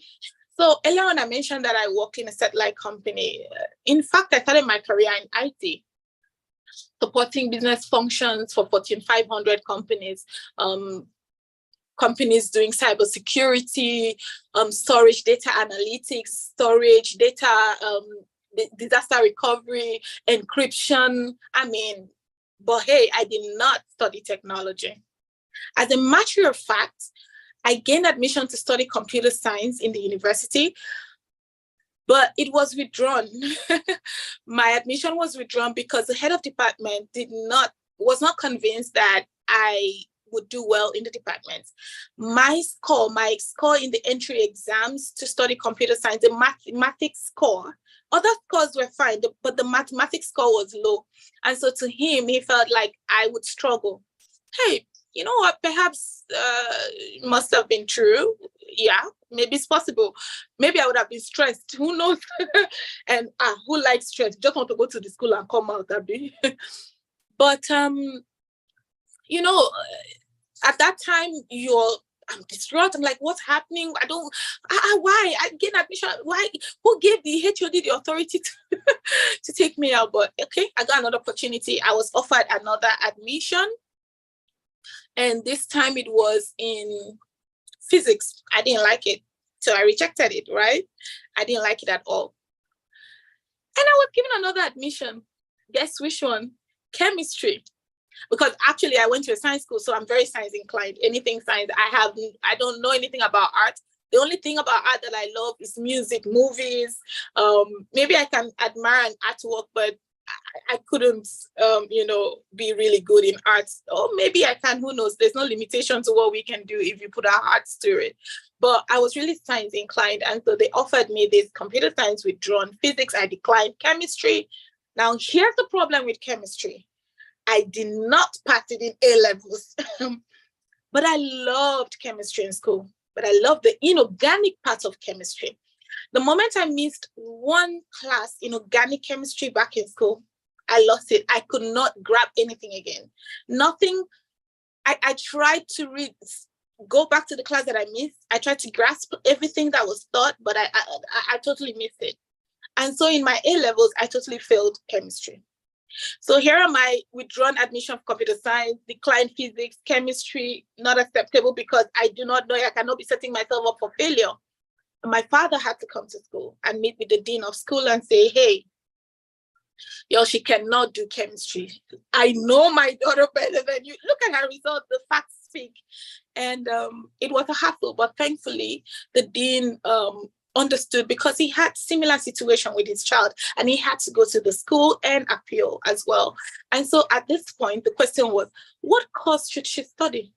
So earlier on, I mentioned that I work in a satellite company. In fact, I started my career in IT, supporting business functions for Fortune 500 companies. Companies doing cybersecurity, storage, data analytics, storage, data, disaster recovery, encryption. But hey, I did not study technology. As a matter of fact, I gained admission to study computer science in the university, but it was withdrawn. My admission was withdrawn because the head of department was not convinced that I would do well in the department. My score in the entry exams to study computer science, the mathematics score, other scores were fine, but the mathematics score was low. And so to him, he felt like I would struggle. Hey, you know what? Perhaps it must have been true. yeah, maybe it's possible. Maybe I would have been stressed. Who knows? And who likes stress? Just want to go to the school and come out. But you know, at that time I'm distraught. I'm like, what's happening? I don't, why? I get admission. Why? Who gave the HOD the authority to take me out? But okay, I got another opportunity. I was offered another admission. And this time it was in physics. I didn't like it. So I rejected it, right? I didn't like it at all. And I was given another admission. Guess which one? Chemistry. Because actually I went to a science school, so I'm very science inclined. Anything science, I don't know anything about art. The only thing about art that I love is music, movies. Maybe I can admire an artwork, but I couldn't, be really good in art. Or maybe I can, who knows? There's no limitation to what we can do if you put our hearts to it. But I was really science inclined. And so they offered me this computer science withdrawn, physics, I declined, chemistry. Now, here's the problem with chemistry. I did not pass it in A-levels, but I loved chemistry in school. But I loved the inorganic part of chemistry. The moment I missed one class in organic chemistry back in school, I lost it. I could not grab anything again. Nothing. I tried to go back to the class that I missed. I tried to grasp everything that was taught, but I totally missed it. And so in my A-levels, I totally failed chemistry. So here am I, withdrawn admission for computer science, declined physics, chemistry, not acceptable because I do not know, I cannot be setting myself up for failure. My father had to come to school and meet with the dean of school and say, hey, she cannot do chemistry. I know my daughter better than you. Look at her results, the facts speak. And it was a hassle, but thankfully the dean understood because he had similar situation with his child and he had to go to the school and appeal as well. And so at this point, the question was, what course should she study?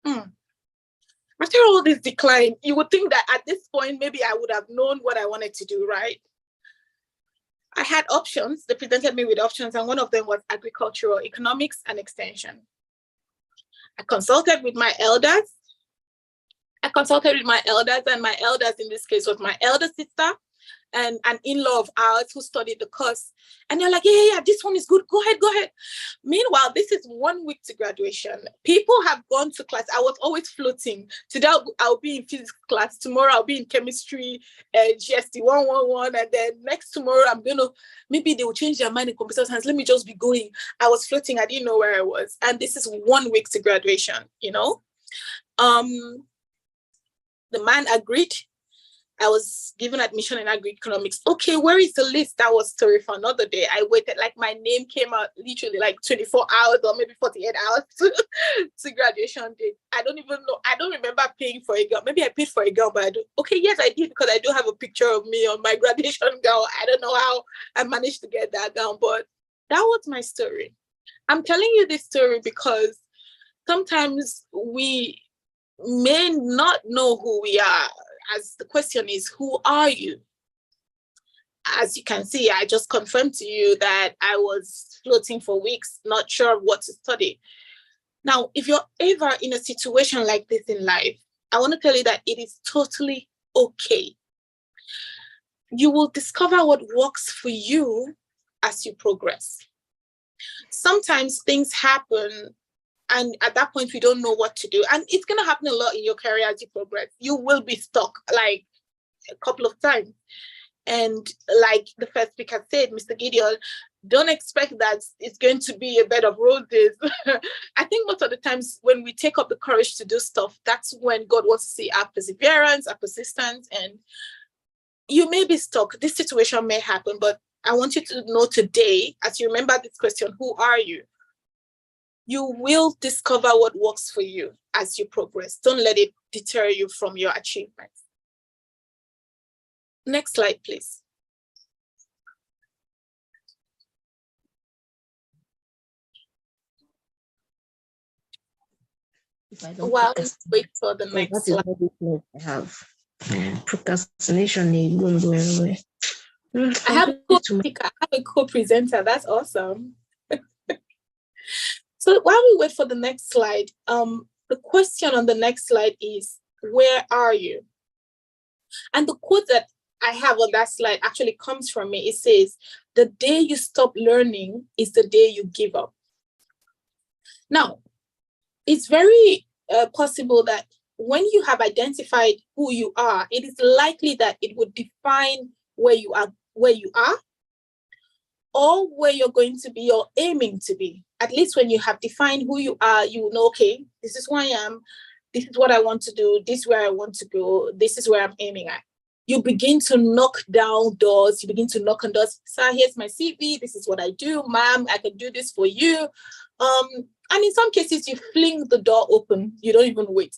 After all this decline, you would think that at this point, maybe I would have known what I wanted to do, right? I had options. They presented me with options, and one of them was agricultural economics and extension. I consulted with my elders. And my elders in this case was my elder sister and an in-law of ours who studied the course. And they're like, yeah, this one is good. Go ahead. Meanwhile, this is 1 week to graduation. People have gone to class. I was always floating. Today I'll be in physics class. Tomorrow I'll be in chemistry, GST 111. And then next tomorrow maybe they will change their mind in computer science. Let me just be going. I was floating. I didn't know where I was. And this is 1 week to graduation, The man agreed. I was given admission in agri-economics. Okay, where is the list? That was story for another day. I waited, like my name came out literally like 24 hours or maybe 48 hours to graduation date. I don't even know. I don't remember paying for a gown. Maybe I paid for a gown, but I don't. Okay, yes, I did because I do have a picture of me on my graduation gown. I don't know how I managed to get that gown, but that was my story. I'm telling you this story because sometimes we may not know who we are, as the question is, who are you? As you can see, I just confirmed to you that I was floating for weeks, not sure what to study. Now, if you're ever in a situation like this in life, I want to tell you that it is totally okay. You will discover what works for you as you progress. Sometimes things happen and at that point, we don't know what to do. And it's going to happen a lot in your career as you progress. You will be stuck like a couple of times. And like the first speaker said, Mr. Gideon, don't expect that it's going to be a bed of roses. I think most of the times when we take up the courage to do stuff, that's when God wants to see our perseverance, our persistence. And you may be stuck. This situation may happen, but I want you to know today, as you remember this question, who are you? You will discover what works for you as you progress. Don't let it deter you from your achievements. Next slide, please. While we wait for the next slide. I have procrastination. I have a co-presenter. That's awesome. So while we wait for the next slide, the question on the next slide is, where are you? And the quote that I have on that slide actually comes from me. It says, the day you stop learning is the day you give up. Now, it's very possible that when you have identified who you are, it is likely that it would define where you are, or where you're going to be or aiming to be. At least when you have defined who you are, you know, okay, this is who I am, this is what I want to do, this is where I want to go, this is where I'm aiming at. You begin to knock down doors, you begin to knock on doors. Sir, here's my CV, this is what I do, ma'am, I can do this for you. And in some cases, you fling the door open, you don't even wait.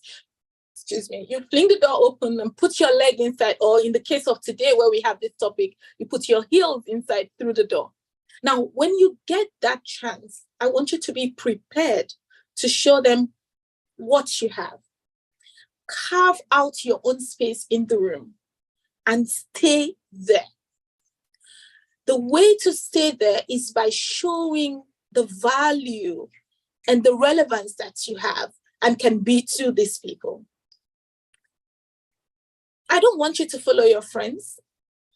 Excuse me, you fling the door open and put your leg inside, or in the case of today where we have this topic, you put your heels inside through the door. Now, when you get that chance, I want you to be prepared to show them what you have. Carve out your own space in the room and stay there. The way to stay there is by showing the value and the relevance that you have and can be to these people. I don't want you to follow your friends.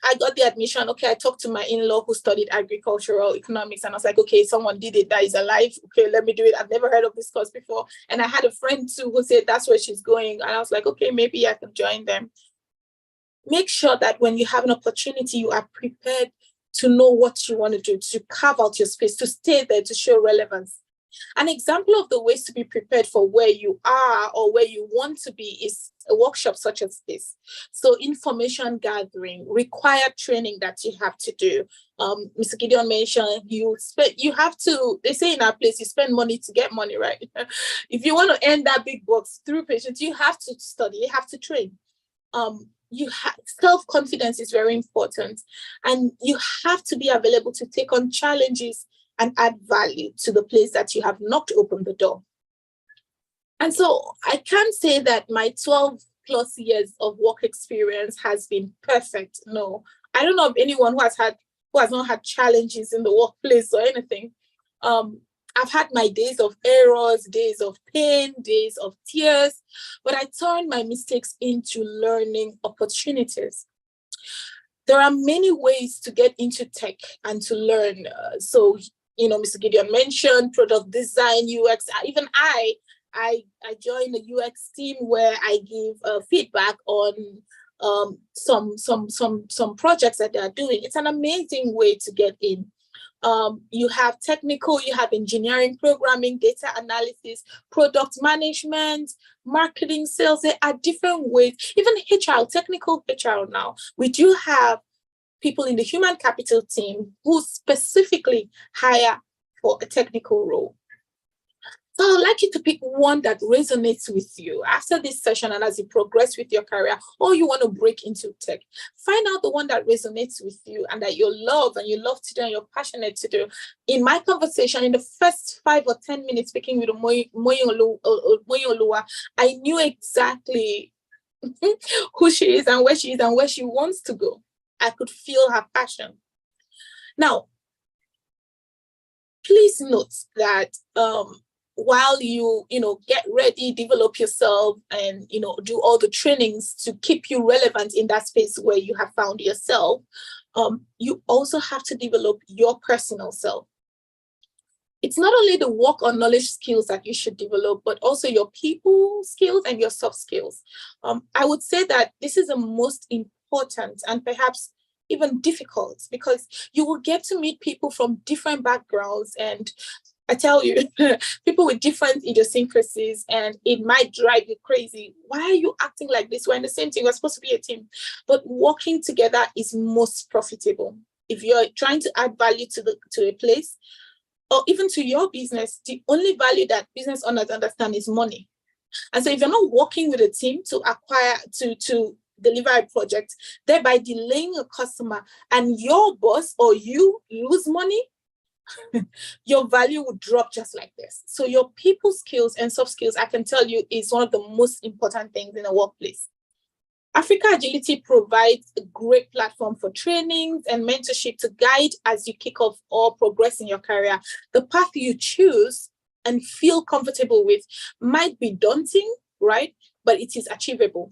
I got the admission. Okay, I talked to my in-law who studied agricultural economics, and I was like, okay, someone did it, that is alive. Okay, let me do it. I've never heard of this course before. And I had a friend too who said that's where she's going. And I was like, okay, maybe I can join them. Make sure that when you have an opportunity, you are prepared to know what you want to do, to carve out your space, to stay there, to show relevance. An example of the ways to be prepared for where you are or where you want to be is a workshop such as this. So information gathering, required training that you have to do. Mr. Gideon mentioned you have to, they say in our place, you spend money to get money, right? If you want to earn that big bucks through patients, you have to study, you have to train. Self-confidence is very important, and you have to be available to take on challenges and add value to the place that you have knocked open the door. And so I can't say that my 12 plus years of work experience has been perfect. No, I don't know of anyone who has not had challenges in the workplace or anything. I've had my days of errors, days of pain, days of tears, but I turned my mistakes into learning opportunities. There are many ways to get into tech and to learn. So, Mr. Gideon mentioned product design, UX. Even I joined the UX team where I give feedback on some projects that they are doing. It's an amazing way to get in. You have technical, you have engineering, programming, data analysis, product management, marketing, sales. There are different ways, even HR, technical HR now. We do have people in the human capital team who specifically hire for a technical role. So I'd like you to pick one that resonates with you after this session and as you progress with your career, or you want to break into tech. Find out the one that resonates with you and that you love to do and you're passionate to do. In my conversation, in the first 5 or 10 minutes speaking with Moyolua, I knew exactly who she is and where she wants to go. I could feel her passion. Now, please note that while you get ready, develop yourself, and do all the trainings to keep you relevant in that space where you have found yourself, you also have to develop your personal self. It's not only the work or knowledge skills that you should develop, but also your people skills and your soft skills. I would say that this is the most important and perhaps even difficult, because you will get to meet people from different backgrounds, and I tell you, people with different idiosyncrasies, and it might drive you crazy. Why are you acting like this? We're in the same team, we're supposed to be a team. But working together is most profitable. If you're trying to add value to a place, or even to your business, the only value that business owners understand is money. And so if you're not working with a team to acquire, to deliver a project, thereby delaying a customer, and your boss or you lose money, your value would drop just like this. So your people skills and soft skills, I can tell you, is one of the most important things in a workplace. Africa Agility provides a great platform for trainings and mentorship to guide as you kick off or progress in your career. The path you choose and feel comfortable with might be daunting, right? But it is achievable.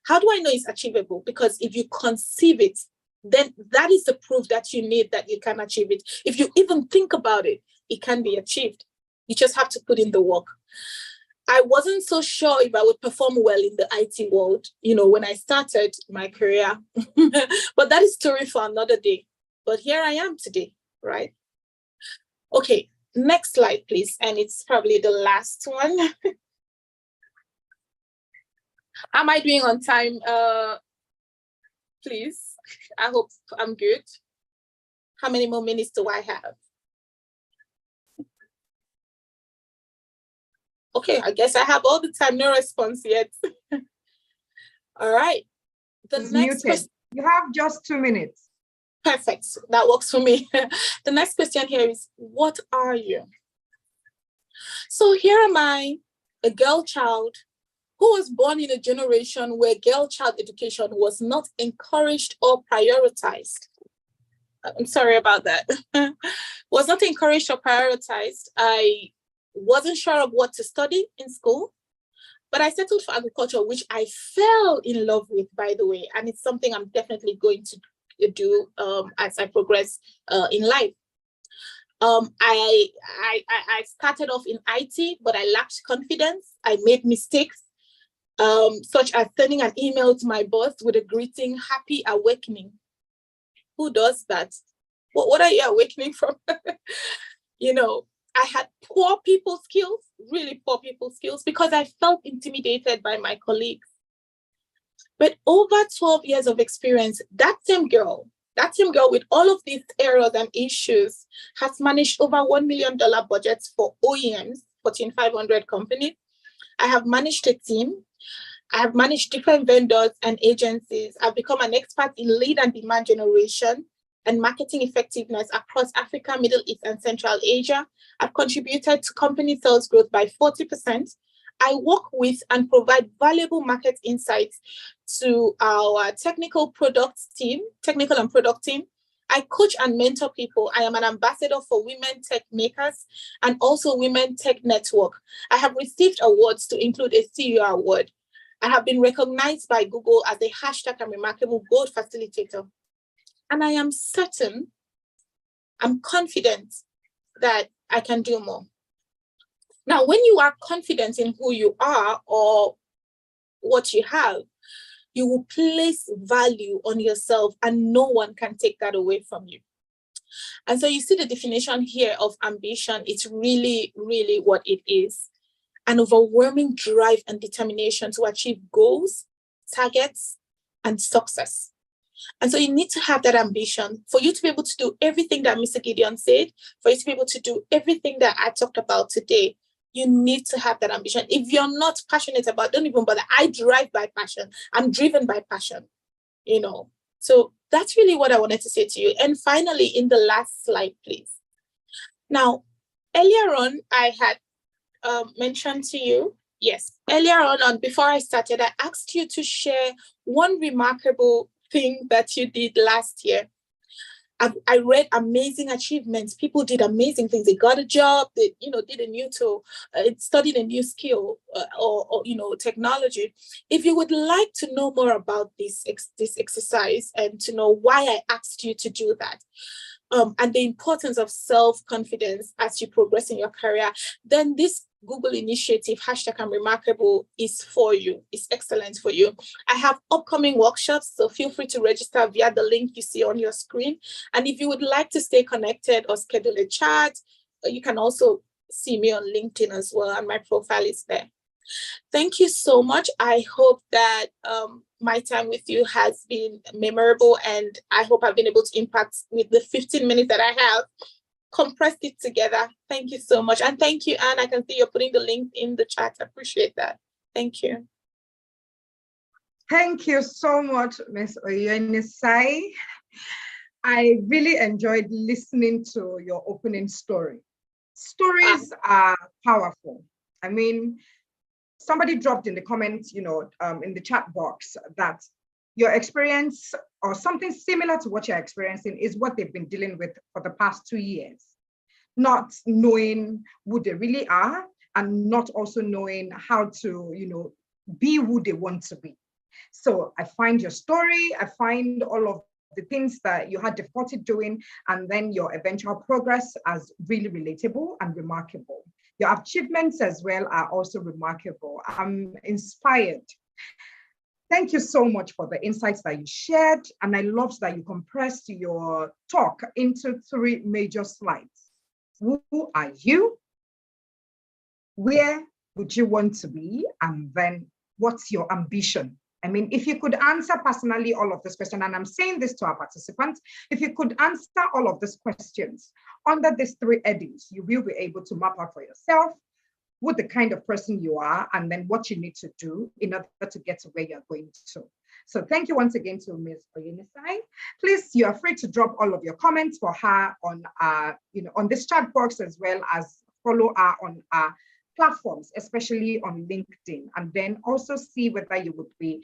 How do I know it's achievable? Because if you conceive it, then that is the proof that you need that you can achieve it. If you even think about it, it can be achieved. You just have to put in the work. I wasn't so sure if I would perform well in the IT world, when I started my career. But that is story for another day. But here I am today, right? Okay, next slide, please. And it's probably the last one. Am I doing on time? Please. I hope I'm good. How many more minutes do I have? Okay, I guess I have all the time, no response yet. All right. The next question. You have just 2 minutes. Perfect. That works for me. The next question here is, what are you? So here am I, a girl child who was born in a generation where girl child education was not encouraged or prioritized. I'm sorry about that. Was not encouraged or prioritized. I wasn't sure of what to study in school, but I settled for agriculture, which I fell in love with, by the way, and it's something I'm definitely going to do as I progress in life. I started off in IT, but I lacked confidence. I made mistakes, such as sending an email to my boss with a greeting, "Happy awakening." Who does that? What are you awakening from? I had poor people skills, really poor people skills, because I felt intimidated by my colleagues. But over 12 years of experience, that same girl with all of these errors and issues has managed over $1 million budgets for OEMs, Fortune 500 companies. I have managed a team. I have managed different vendors and agencies. I've become an expert in lead and demand generation and marketing effectiveness across Africa, Middle East, and Central Asia. I've contributed to company sales growth by 40%. I work with and provide valuable market insights to our technical and product team. I coach and mentor people. I am an ambassador for Women Tech Makers and also Women Tech Network. I have received awards to include a CEO award. I have been recognized by Google as a hashtag and remarkable gold facilitator. And I am certain, I'm confident that I can do more. Now, when you are confident in who you are or what you have, you will place value on yourself and no one can take that away from you. And so you see the definition here of ambition. It's really, really what it is. An overwhelming drive and determination to achieve goals, targets, and success. And so you need to have that ambition for you to be able to do everything that Mr. Gideon said, for you to be able to do everything that I talked about today. You need to have that ambition. If you're not passionate about, don't even bother. I drive by passion. I'm driven by passion, So that's really what I wanted to say to you. And finally, in the last slide, please. Now, earlier on, I had mentioned to you, earlier on, before I started, I asked you to share one remarkable thing that you did last year. I read amazing achievements. People did amazing things. They got a job. They, did a new tool, studied a new skill or technology. If you would like to know more about this exercise and to know why I asked you to do that, and the importance of self-confidence as you progress in your career, then this Google initiative, #ImRemarkable, is for you. It's excellent for you. I have upcoming workshops, so feel free to register via the link you see on your screen. And if you would like to stay connected or schedule a chat, you can also see me on LinkedIn as well, and my profile is there. Thank you so much. I hope that my time with you has been memorable, and I hope I've been able to impact with the 15 minutes that I have, compressed it together. Thank you so much. And thank you, Anne. I can see you're putting the link in the chat. I appreciate that. Thank you. Thank you so much, Ms. Oyoenisai. I really enjoyed listening to your opening story. Stories are powerful. I mean, somebody dropped in the comments, in the chat box, that your experience or something similar to what you're experiencing is what they've been dealing with for the past 2 years, not knowing who they really are and not also knowing how to, be who they want to be. So I find your story, I find all of the things that you had difficulty doing, and then your eventual progress as really relatable and remarkable. Your achievements as well are also remarkable. I'm inspired. Thank you so much for the insights that you shared. And I loved that you compressed your talk into 3 major slides. Who are you? Where would you want to be? And then what's your ambition? I mean, if you could answer personally all of this question, and I'm saying this to our participants, if you could answer all of these questions under these 3 headings, you will be able to map out for yourself what the kind of person you are, and then what you need to do in order to get to where you're going to. So thank you once again to Ms. Oyoenisai. Please, you are free to drop all of your comments for her on on this chat box, as well as follow her on our platforms, especially on LinkedIn, and then also see whether you would be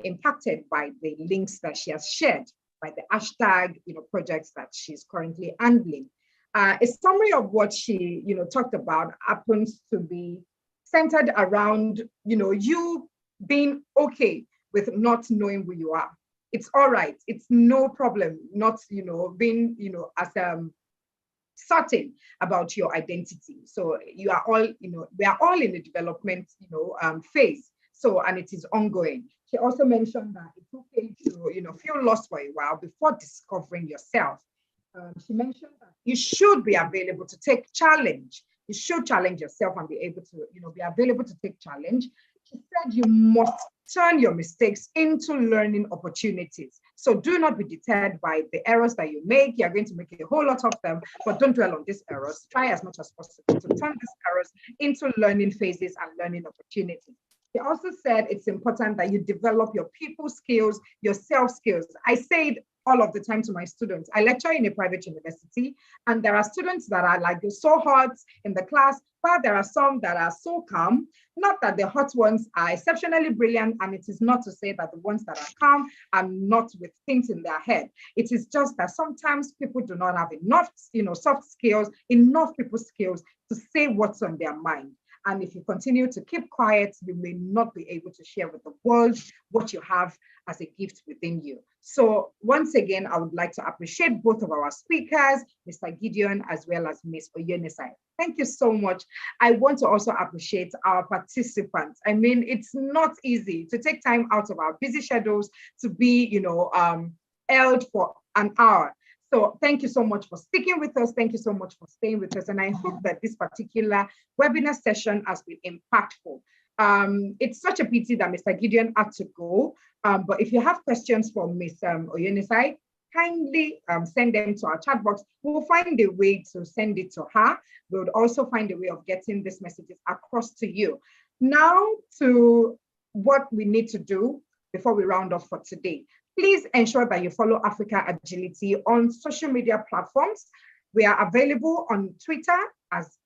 impacted by the links that she has shared, by the hashtag projects that she's currently handling. A summary of what she talked about happens to be centered around you being okay with not knowing who you are. It's all right. It's no problem not being as certain about your identity. So you are all we are all in the development phase. So, and it is ongoing. She also mentioned that it's okay to feel lost for a while before discovering yourself. She mentioned that you should be available to take challenge. You should challenge yourself and be able to, be available to take challenge. She said you must turn your mistakes into learning opportunities. So do not be deterred by the errors that you make. You're going to make a whole lot of them, but don't dwell on these errors. Try as much as possible to turn these errors into learning phases and learning opportunities. She also said it's important that you develop your people skills, your self skills. I say it all of the time to my students. I lecture in a private university, and there are students that are like so hot in the class, but there are some that are so calm. Not that the hot ones are exceptionally brilliant, and it is not to say that the ones that are calm are not with things in their head. It is just that sometimes people do not have enough, soft skills, enough people skills to say what's on their mind. And if you continue to keep quiet, you may not be able to share with the world what you have as a gift within you. So once again, I would like to appreciate both of our speakers, Mr. Gideon, as well as Ms. Oyoenisai. Thank you so much. I want to also appreciate our participants. I mean, it's not easy to take time out of our busy schedules to be, held for an hour. So thank you so much for sticking with us. Thank you so much for staying with us. And I hope that this particular webinar session has been impactful. It's such a pity that Mr. Gideon had to go. But if you have questions for Ms. Oyoenisai, kindly send them to our chat box. We'll find a way to send it to her. We'll also find a way of getting these messages across to you. Now to what we need to do before we round off for today. Please ensure that you follow Africa Agility on social media platforms. We are available on Twitter as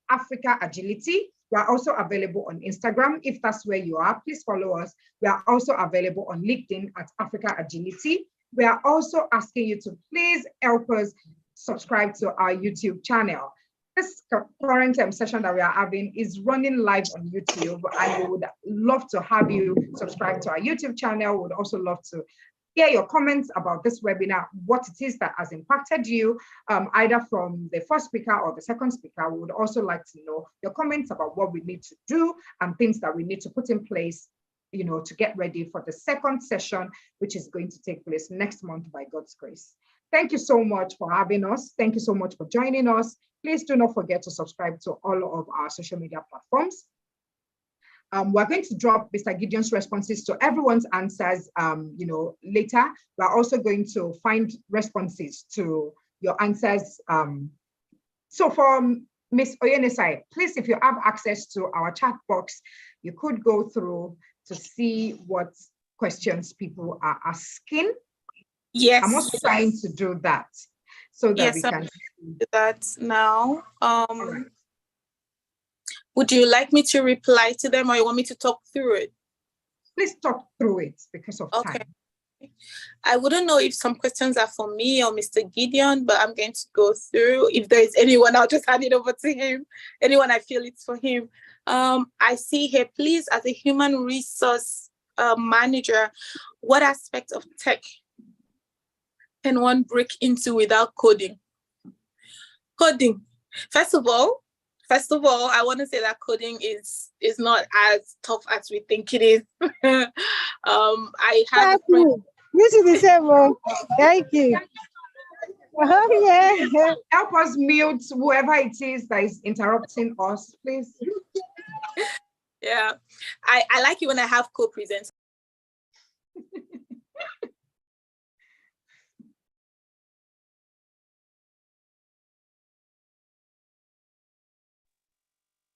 @Africa Agility. We are also available on Instagram. If that's where you are, please follow us. We are also available on LinkedIn @Africa Agility. We are also asking you to please help us subscribe to our YouTube channel. This current session that we are having is running live on YouTube, and we would love to have you subscribe to our YouTube channel. We would also love to hear your comments about this webinar, what it is that has impacted you, either from the first speaker or the second speaker. We would also like to know your comments about what we need to do and things that we need to put in place, to get ready for the second session, which is going to take place next month by God's grace. Thank you so much for having us. Thank you so much for joining us. Please do not forget to subscribe to all of our social media platforms. We're going to drop Mr. Gideon's responses to everyone's answers, later. We're also going to find responses to your answers. So for Ms. Oyoenisai, please, if you have access to our chat box, you could go through to see what questions people are asking. Yes. I'm also trying to do that so that we can do that now. Right. Would you like me to reply to them, or you want me to talk through it? Please talk through it because of time. I wouldn't know if some questions are for me or Mr. Gideon, but I'm going to go through. If there is anyone, I'll just hand it over to him. Anyone I feel it's for him. I see here, please, as a human resource manager, what aspect of tech can one break into without coding? Coding. First of all, I want to say that coding is not as tough as we think it is. I have a friend. This is the same. Thank you. Yeah. Help us mute whoever it is that is interrupting us, please. Yeah, I like it when I have co-presenters.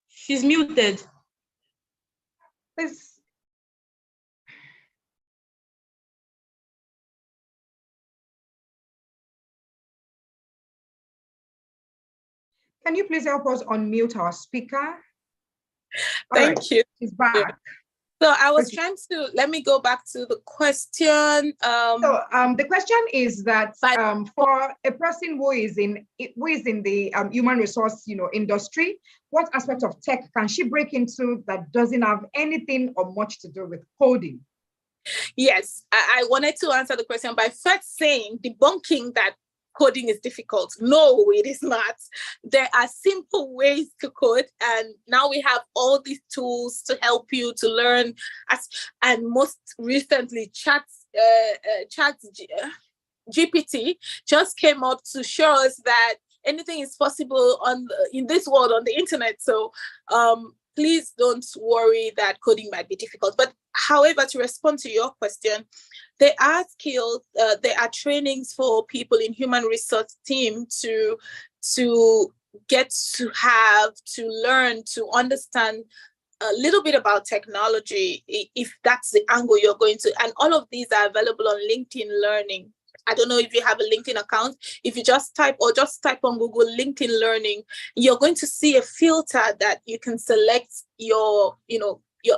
She's muted. Please. Can you please help us unmute our speaker? Thank you. She's back. So I was trying to, let me go back to the question. The question is that for a person who is in the human resource, industry, what aspect of tech can she break into that doesn't have anything or much to do with coding? Yes, I wanted to answer the question by first saying, debunking that coding is difficult. No, it is not. There are simple ways to code, and now we have all these tools to help you to learn. And most recently, GPT just came up to show us that anything is possible in this world, on the internet. So please don't worry that coding might be difficult. But however, to respond to your question, there are skills, there are trainings for people in human resource team to get to have, to learn, to understand a little bit about technology, if that's the angle you're going to. And all of these are available on LinkedIn Learning. I don't know if you have a LinkedIn account. If you just type on Google LinkedIn Learning, you're going to see a filter that you can select your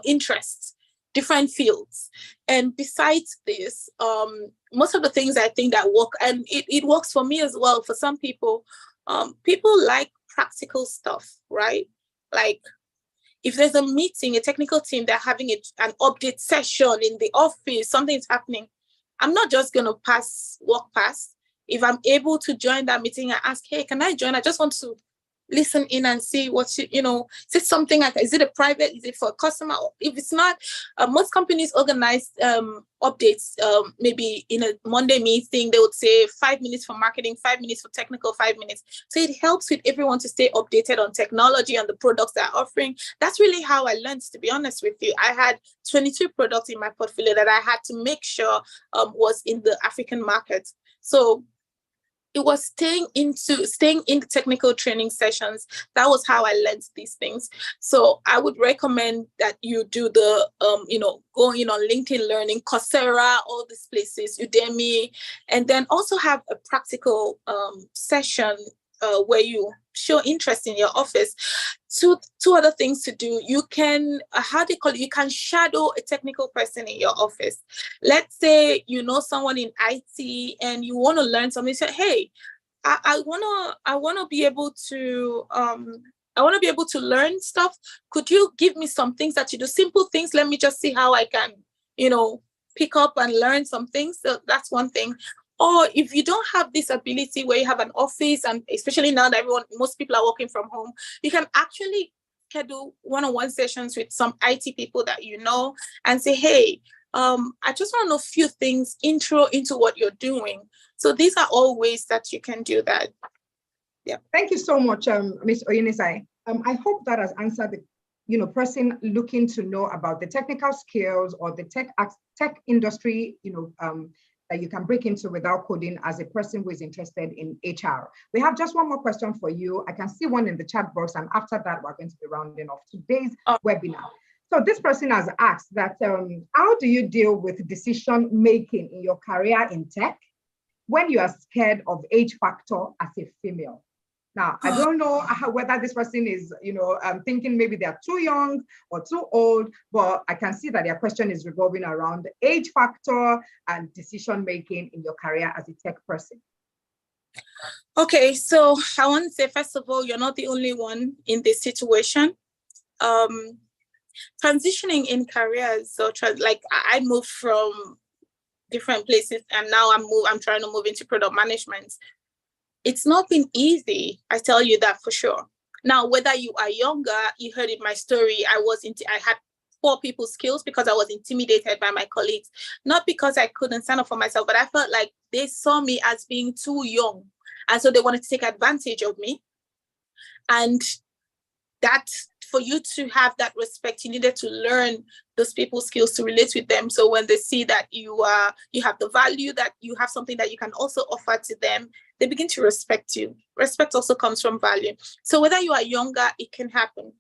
interests, different fields. And besides this, most of the things I think that work, and it works for me as well, for some people, people like practical stuff, right? Like if there's a meeting, a technical team, they're having an update session in the office, something's happening, I'm not just going to walk past. If I'm able to join that meeting, I ask, hey, can I join? I just want to listen in and see what's, is it something, is it a private, is it for a customer? If it's not, most companies organize updates, maybe in a Monday meeting, they would say 5 minutes for marketing, 5 minutes for technical, 5 minutes. So it helps with everyone to stay updated on technology and the products they're offering. That's really how I learned, to be honest with you. I had 22 products in my portfolio that I had to make sure was in the African market. So it was staying in the technical training sessions. That was how I learned these things. So I would recommend that you do the, going on LinkedIn Learning, Coursera, all these places, Udemy, and then also have a practical session where you show interest in your office. Two other things to do. You can, you can shadow a technical person in your office. Let's say you know someone in IT and you want to learn something. Say, hey, I wanna be able to learn stuff. Could you give me some things that you do? Simple things. Let me just see how I can, pick up and learn some things. So that's one thing. Or if you don't have this ability where you have an office, and especially now that most people are working from home, you can actually schedule one-on-one sessions with some IT people that you know and say, hey, I just want to know a few things, intro into what you're doing. So these are all ways that you can do that. Yeah. Thank you so much, Ms. Oyoenisai. I hope that has answered the person looking to know about the technical skills or the tech industry, that you can break into without coding as a person who is interested in HR. We have just one more question for you. I can see one in the chat box, and after that, we're going to be rounding off today's webinar. So this person has asked that, how do you deal with decision-making in your career in tech when you are scared of age factor as a female? Now, I don't know whether this person is, thinking maybe they're too young or too old, but I can see that their question is revolving around the age factor and decision-making in your career as a tech person. Okay, so I want to say, first of all, you're not the only one in this situation. transitioning in careers, so like I moved from different places, and now I'm trying to move into product management. It's not been easy, I tell you that for sure. Now, whether you are younger, you heard in my story, I had poor people skills because I was intimidated by my colleagues, not because I couldn't stand up for myself, but I felt like they saw me as being too young, and so they wanted to take advantage of me. And that, for you to have that respect, you needed to learn those people skills to relate with them. So when they see that you have the value, that you have something that you can also offer to them, they begin to respect you. Respect also comes from value. So whether you are younger, it can happen.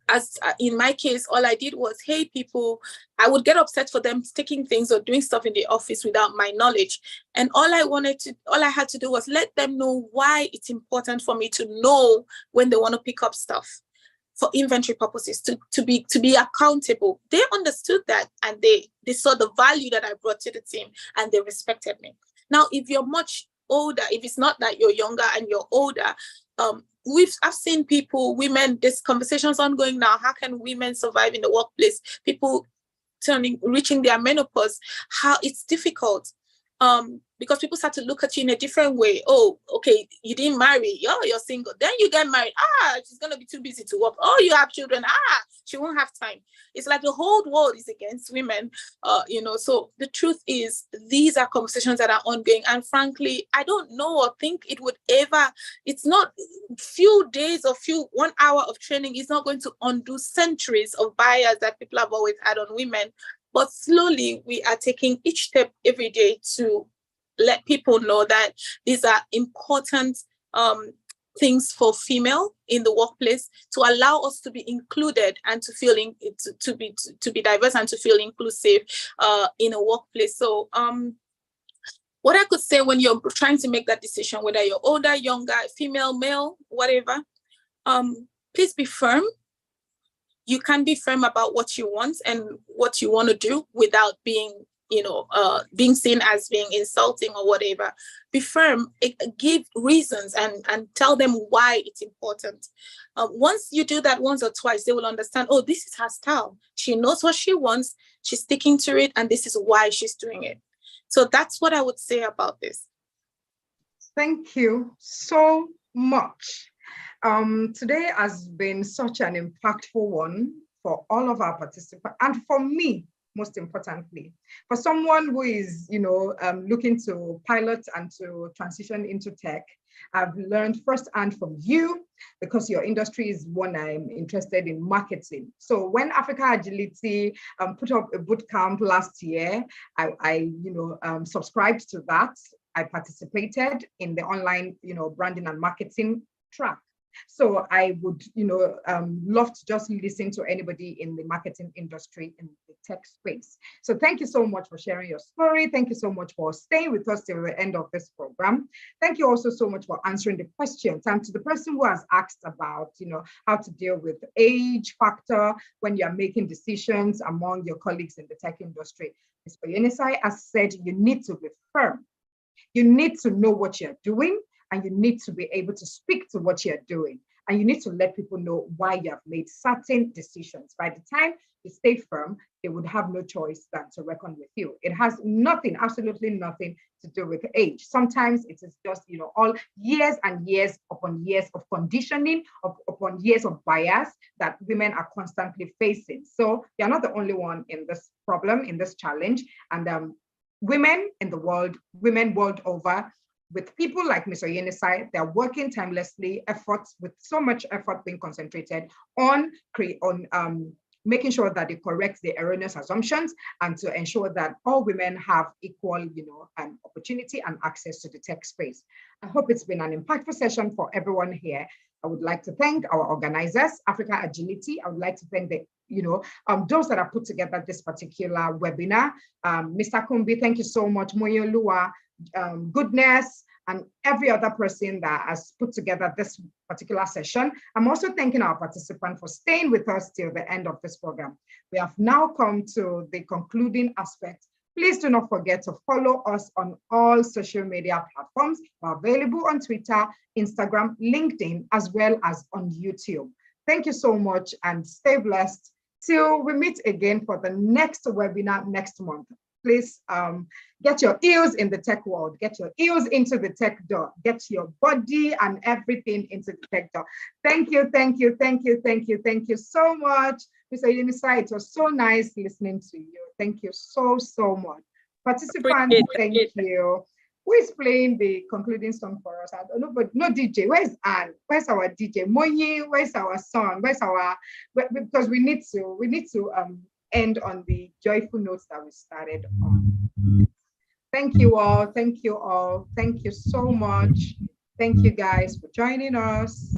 As in my case, all I did was, hey, people, I would get upset for them taking things or doing stuff in the office without my knowledge. And all I had to do was let them know why it's important for me to know when they want to pick up stuff for inventory purposes, to be accountable. They understood that, and they saw the value that I brought to the team, and they respected me. Now, if you're much older, if it's not that you're younger and you're older, I've seen women, this conversation's ongoing now. How can women survive in the workplace? People reaching their menopause, how it's difficult. Because people start to look at you in a different way. Oh, okay, you didn't marry. Oh, you're single. Then you get married. She's going to be too busy to work. Oh, you have children. She won't have time. It's like the whole world is against women, So the truth is, these are conversations that are ongoing. And frankly, I don't know or think it would ever, it's not few days or 1 hour of training is not going to undo centuries of bias that people have always had on women. But slowly, we are taking each step every day to let people know that these are important things for female in the workplace, to allow us to be included and to feel to be diverse and to feel inclusive in a workplace. So what I could say when you're trying to make that decision, whether you're older, younger, female, male, whatever, please be firm. You can be firm about what you want and what you want to do without being seen as being insulting or whatever. Be firm, give reasons and tell them why it's important. Once you do that once or twice, they will understand, oh, this is her style. She knows what she wants, she's sticking to it, and this is why she's doing it. So that's what I would say about this. Thank you so much. Today has been such an impactful one for all of our participants, and for me, most importantly, for someone who is, looking to pilot and to transition into tech. I've learned firsthand from you, because your industry is one I'm interested in, marketing. So when Africa Agility put up a boot camp last year, I subscribed to that. I participated in the online, branding and marketing track. So I would, love to just listen to anybody in the marketing industry in the tech space. So thank you so much for sharing your story. Thank you so much for staying with us till the end of this program. Thank you also so much for answering the questions. And to the person who has asked about, how to deal with the age factor when you're making decisions among your colleagues in the tech industry, Ms. Oyoenisai has said you need to be firm. You need to know what you're doing, and you need to be able to speak to what you're doing. And you need to let people know why you have made certain decisions. By the time you stay firm, they would have no choice than to reckon with you. It has nothing, absolutely nothing to do with age. Sometimes it is just, all years and years upon years of conditioning, upon years of bias that women are constantly facing. So you're not the only one in this problem, in this challenge. And women in the world, women world over, with people like Ms. Oyoenisai, they're working tirelessly, with so much effort being concentrated on making sure that they correct the erroneous assumptions and to ensure that all women have equal, opportunity and access to the tech space. I hope it's been an impactful session for everyone here. I would like to thank our organizers, Africa Agility. I would like to thank those that have put together this particular webinar. Mr. Kumbi, thank you so much. Moyolua, Goodness, and every other person that has put together this particular session. I'm also thanking our participants for staying with us till the end of this program. We have now come to the concluding aspect. Please do not forget to follow us on all social media platforms. We're available on Twitter, Instagram, LinkedIn, as well as on YouTube. Thank you so much and stay blessed till we meet again for the next webinar next month. Please get your ears in the tech world, get your ears into the tech door, get your body and everything into the tech door. Thank you, thank you, thank you, thank you, thank you so much. Mr. Oyoenisai, it was so nice listening to you. Thank you so, so much. Participants, thank you. Who is playing the concluding song for us? I don't know, but no DJ. Where's Anne? Where's our DJ? Moyi, where's our song? Where's our, because we need to end on the joyful notes that we started on. Thank you all. Thank you all. Thank you so much. Thank you guys for joining us.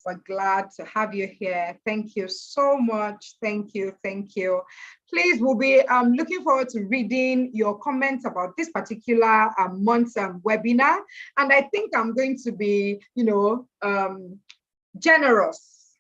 We're glad to have you here. Thank you so much. Thank you. Thank you. Please, we'll be looking forward to reading your comments about this particular month's webinar. And I think I'm going to be, generous.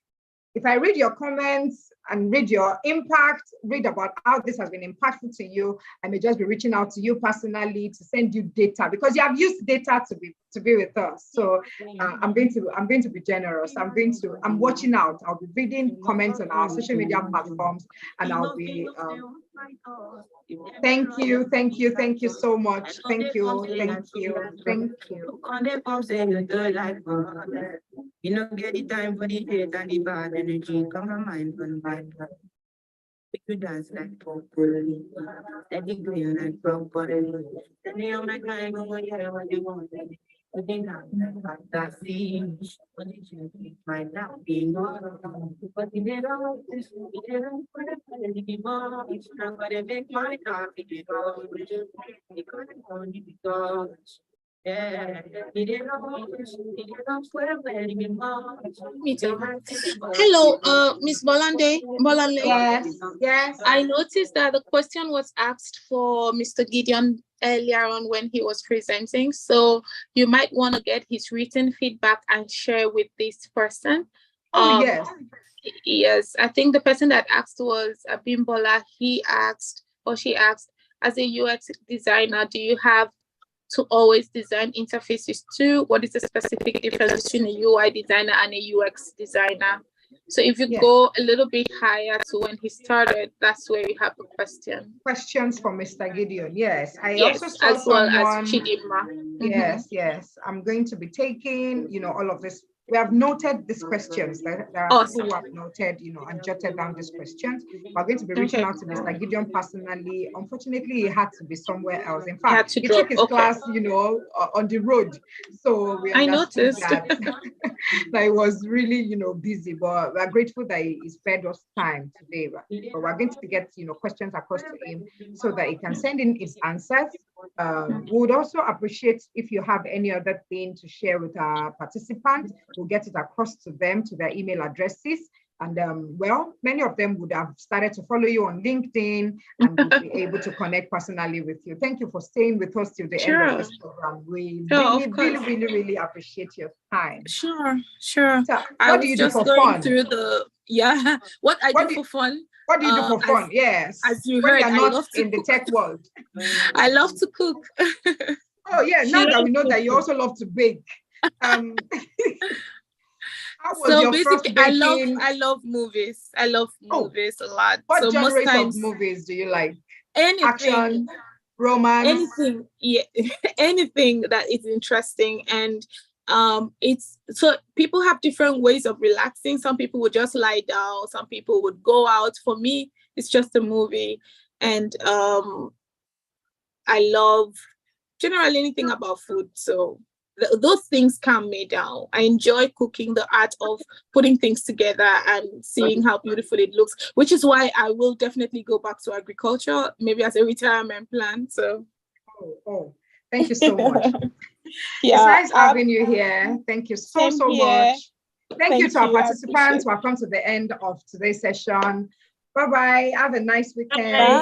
If I read your comments and read your impact, read about how this has been impactful to you, I may just be reaching out to you personally to send you data because you have used data to be with us. So I'm going to be generous. I'm watching out. I'll be reading comments on our social media platforms, and I'll be thank you so much. Thank you. You know, get the time for the hate and the bad energy. Come on, mind, Make you dance like properly. Let it green like properly. Then you make my go, yeah, what you want. But then I'm not that scene. But it might not be more. But you know, this is for the more. It's not gonna make my heart be more. Because only because. Yeah, Hello, Miss Bolande. Yes. I noticed that the question was asked for Mr. Gideon earlier on when he was presenting. So you might want to get his written feedback and share with this person. Yes. Yes, I think the person that asked was Abimbola. She asked, as a UX designer, do you have to always design interfaces too? What is the specific difference between a UI designer and a UX designer? So if you go a little bit higher to when he started, that's where you have the question. Questions from Mr. Gideon. Yes, I yes, also saw as well someone. As Chidima. Yes. I'm going to be taking, all of this. We have noted these questions. There are Awesome. people who have noted, and jotted down these questions. We're going to be reaching out to Mr. Gideon personally. Unfortunately, he had to be somewhere else. In fact, he took his class, on the road. So we understood that he was really, busy. But we're grateful that he spared us time today. But we're going to get, questions across to him so that he can send in his answers. We would also appreciate if you have any other thing to share with our participants. We'll get it across to them, to their email addresses. And many of them would have started to follow you on LinkedIn and would be able to connect personally with you. Thank you for staying with us till the end of this program. We really appreciate your time. Sure. So, what do you do for fun? What I do for fun? What do you do for fun? Yes. As you heard, I love in the tech world. I love to cook. Oh yeah, now that we know that you also love to bake. So basically, I love movies. I love movies a lot. What so genres most times, of movies do you like? Anything, action, romance, anything. Yeah, anything that is interesting. And it's so people have different ways of relaxing. Some people would just lie down. Some people would go out. For me, it's just a movie. And I love generally anything about food. So those things calm me down. I enjoy cooking, the art of putting things together and seeing how beautiful it looks, which is why I will definitely go back to agriculture, maybe as a retirement plan. So, thank you so much. It's nice having you here. Thank you so much. Thank you to our participants who have come to the end of today's session. Bye-bye. Have a nice weekend.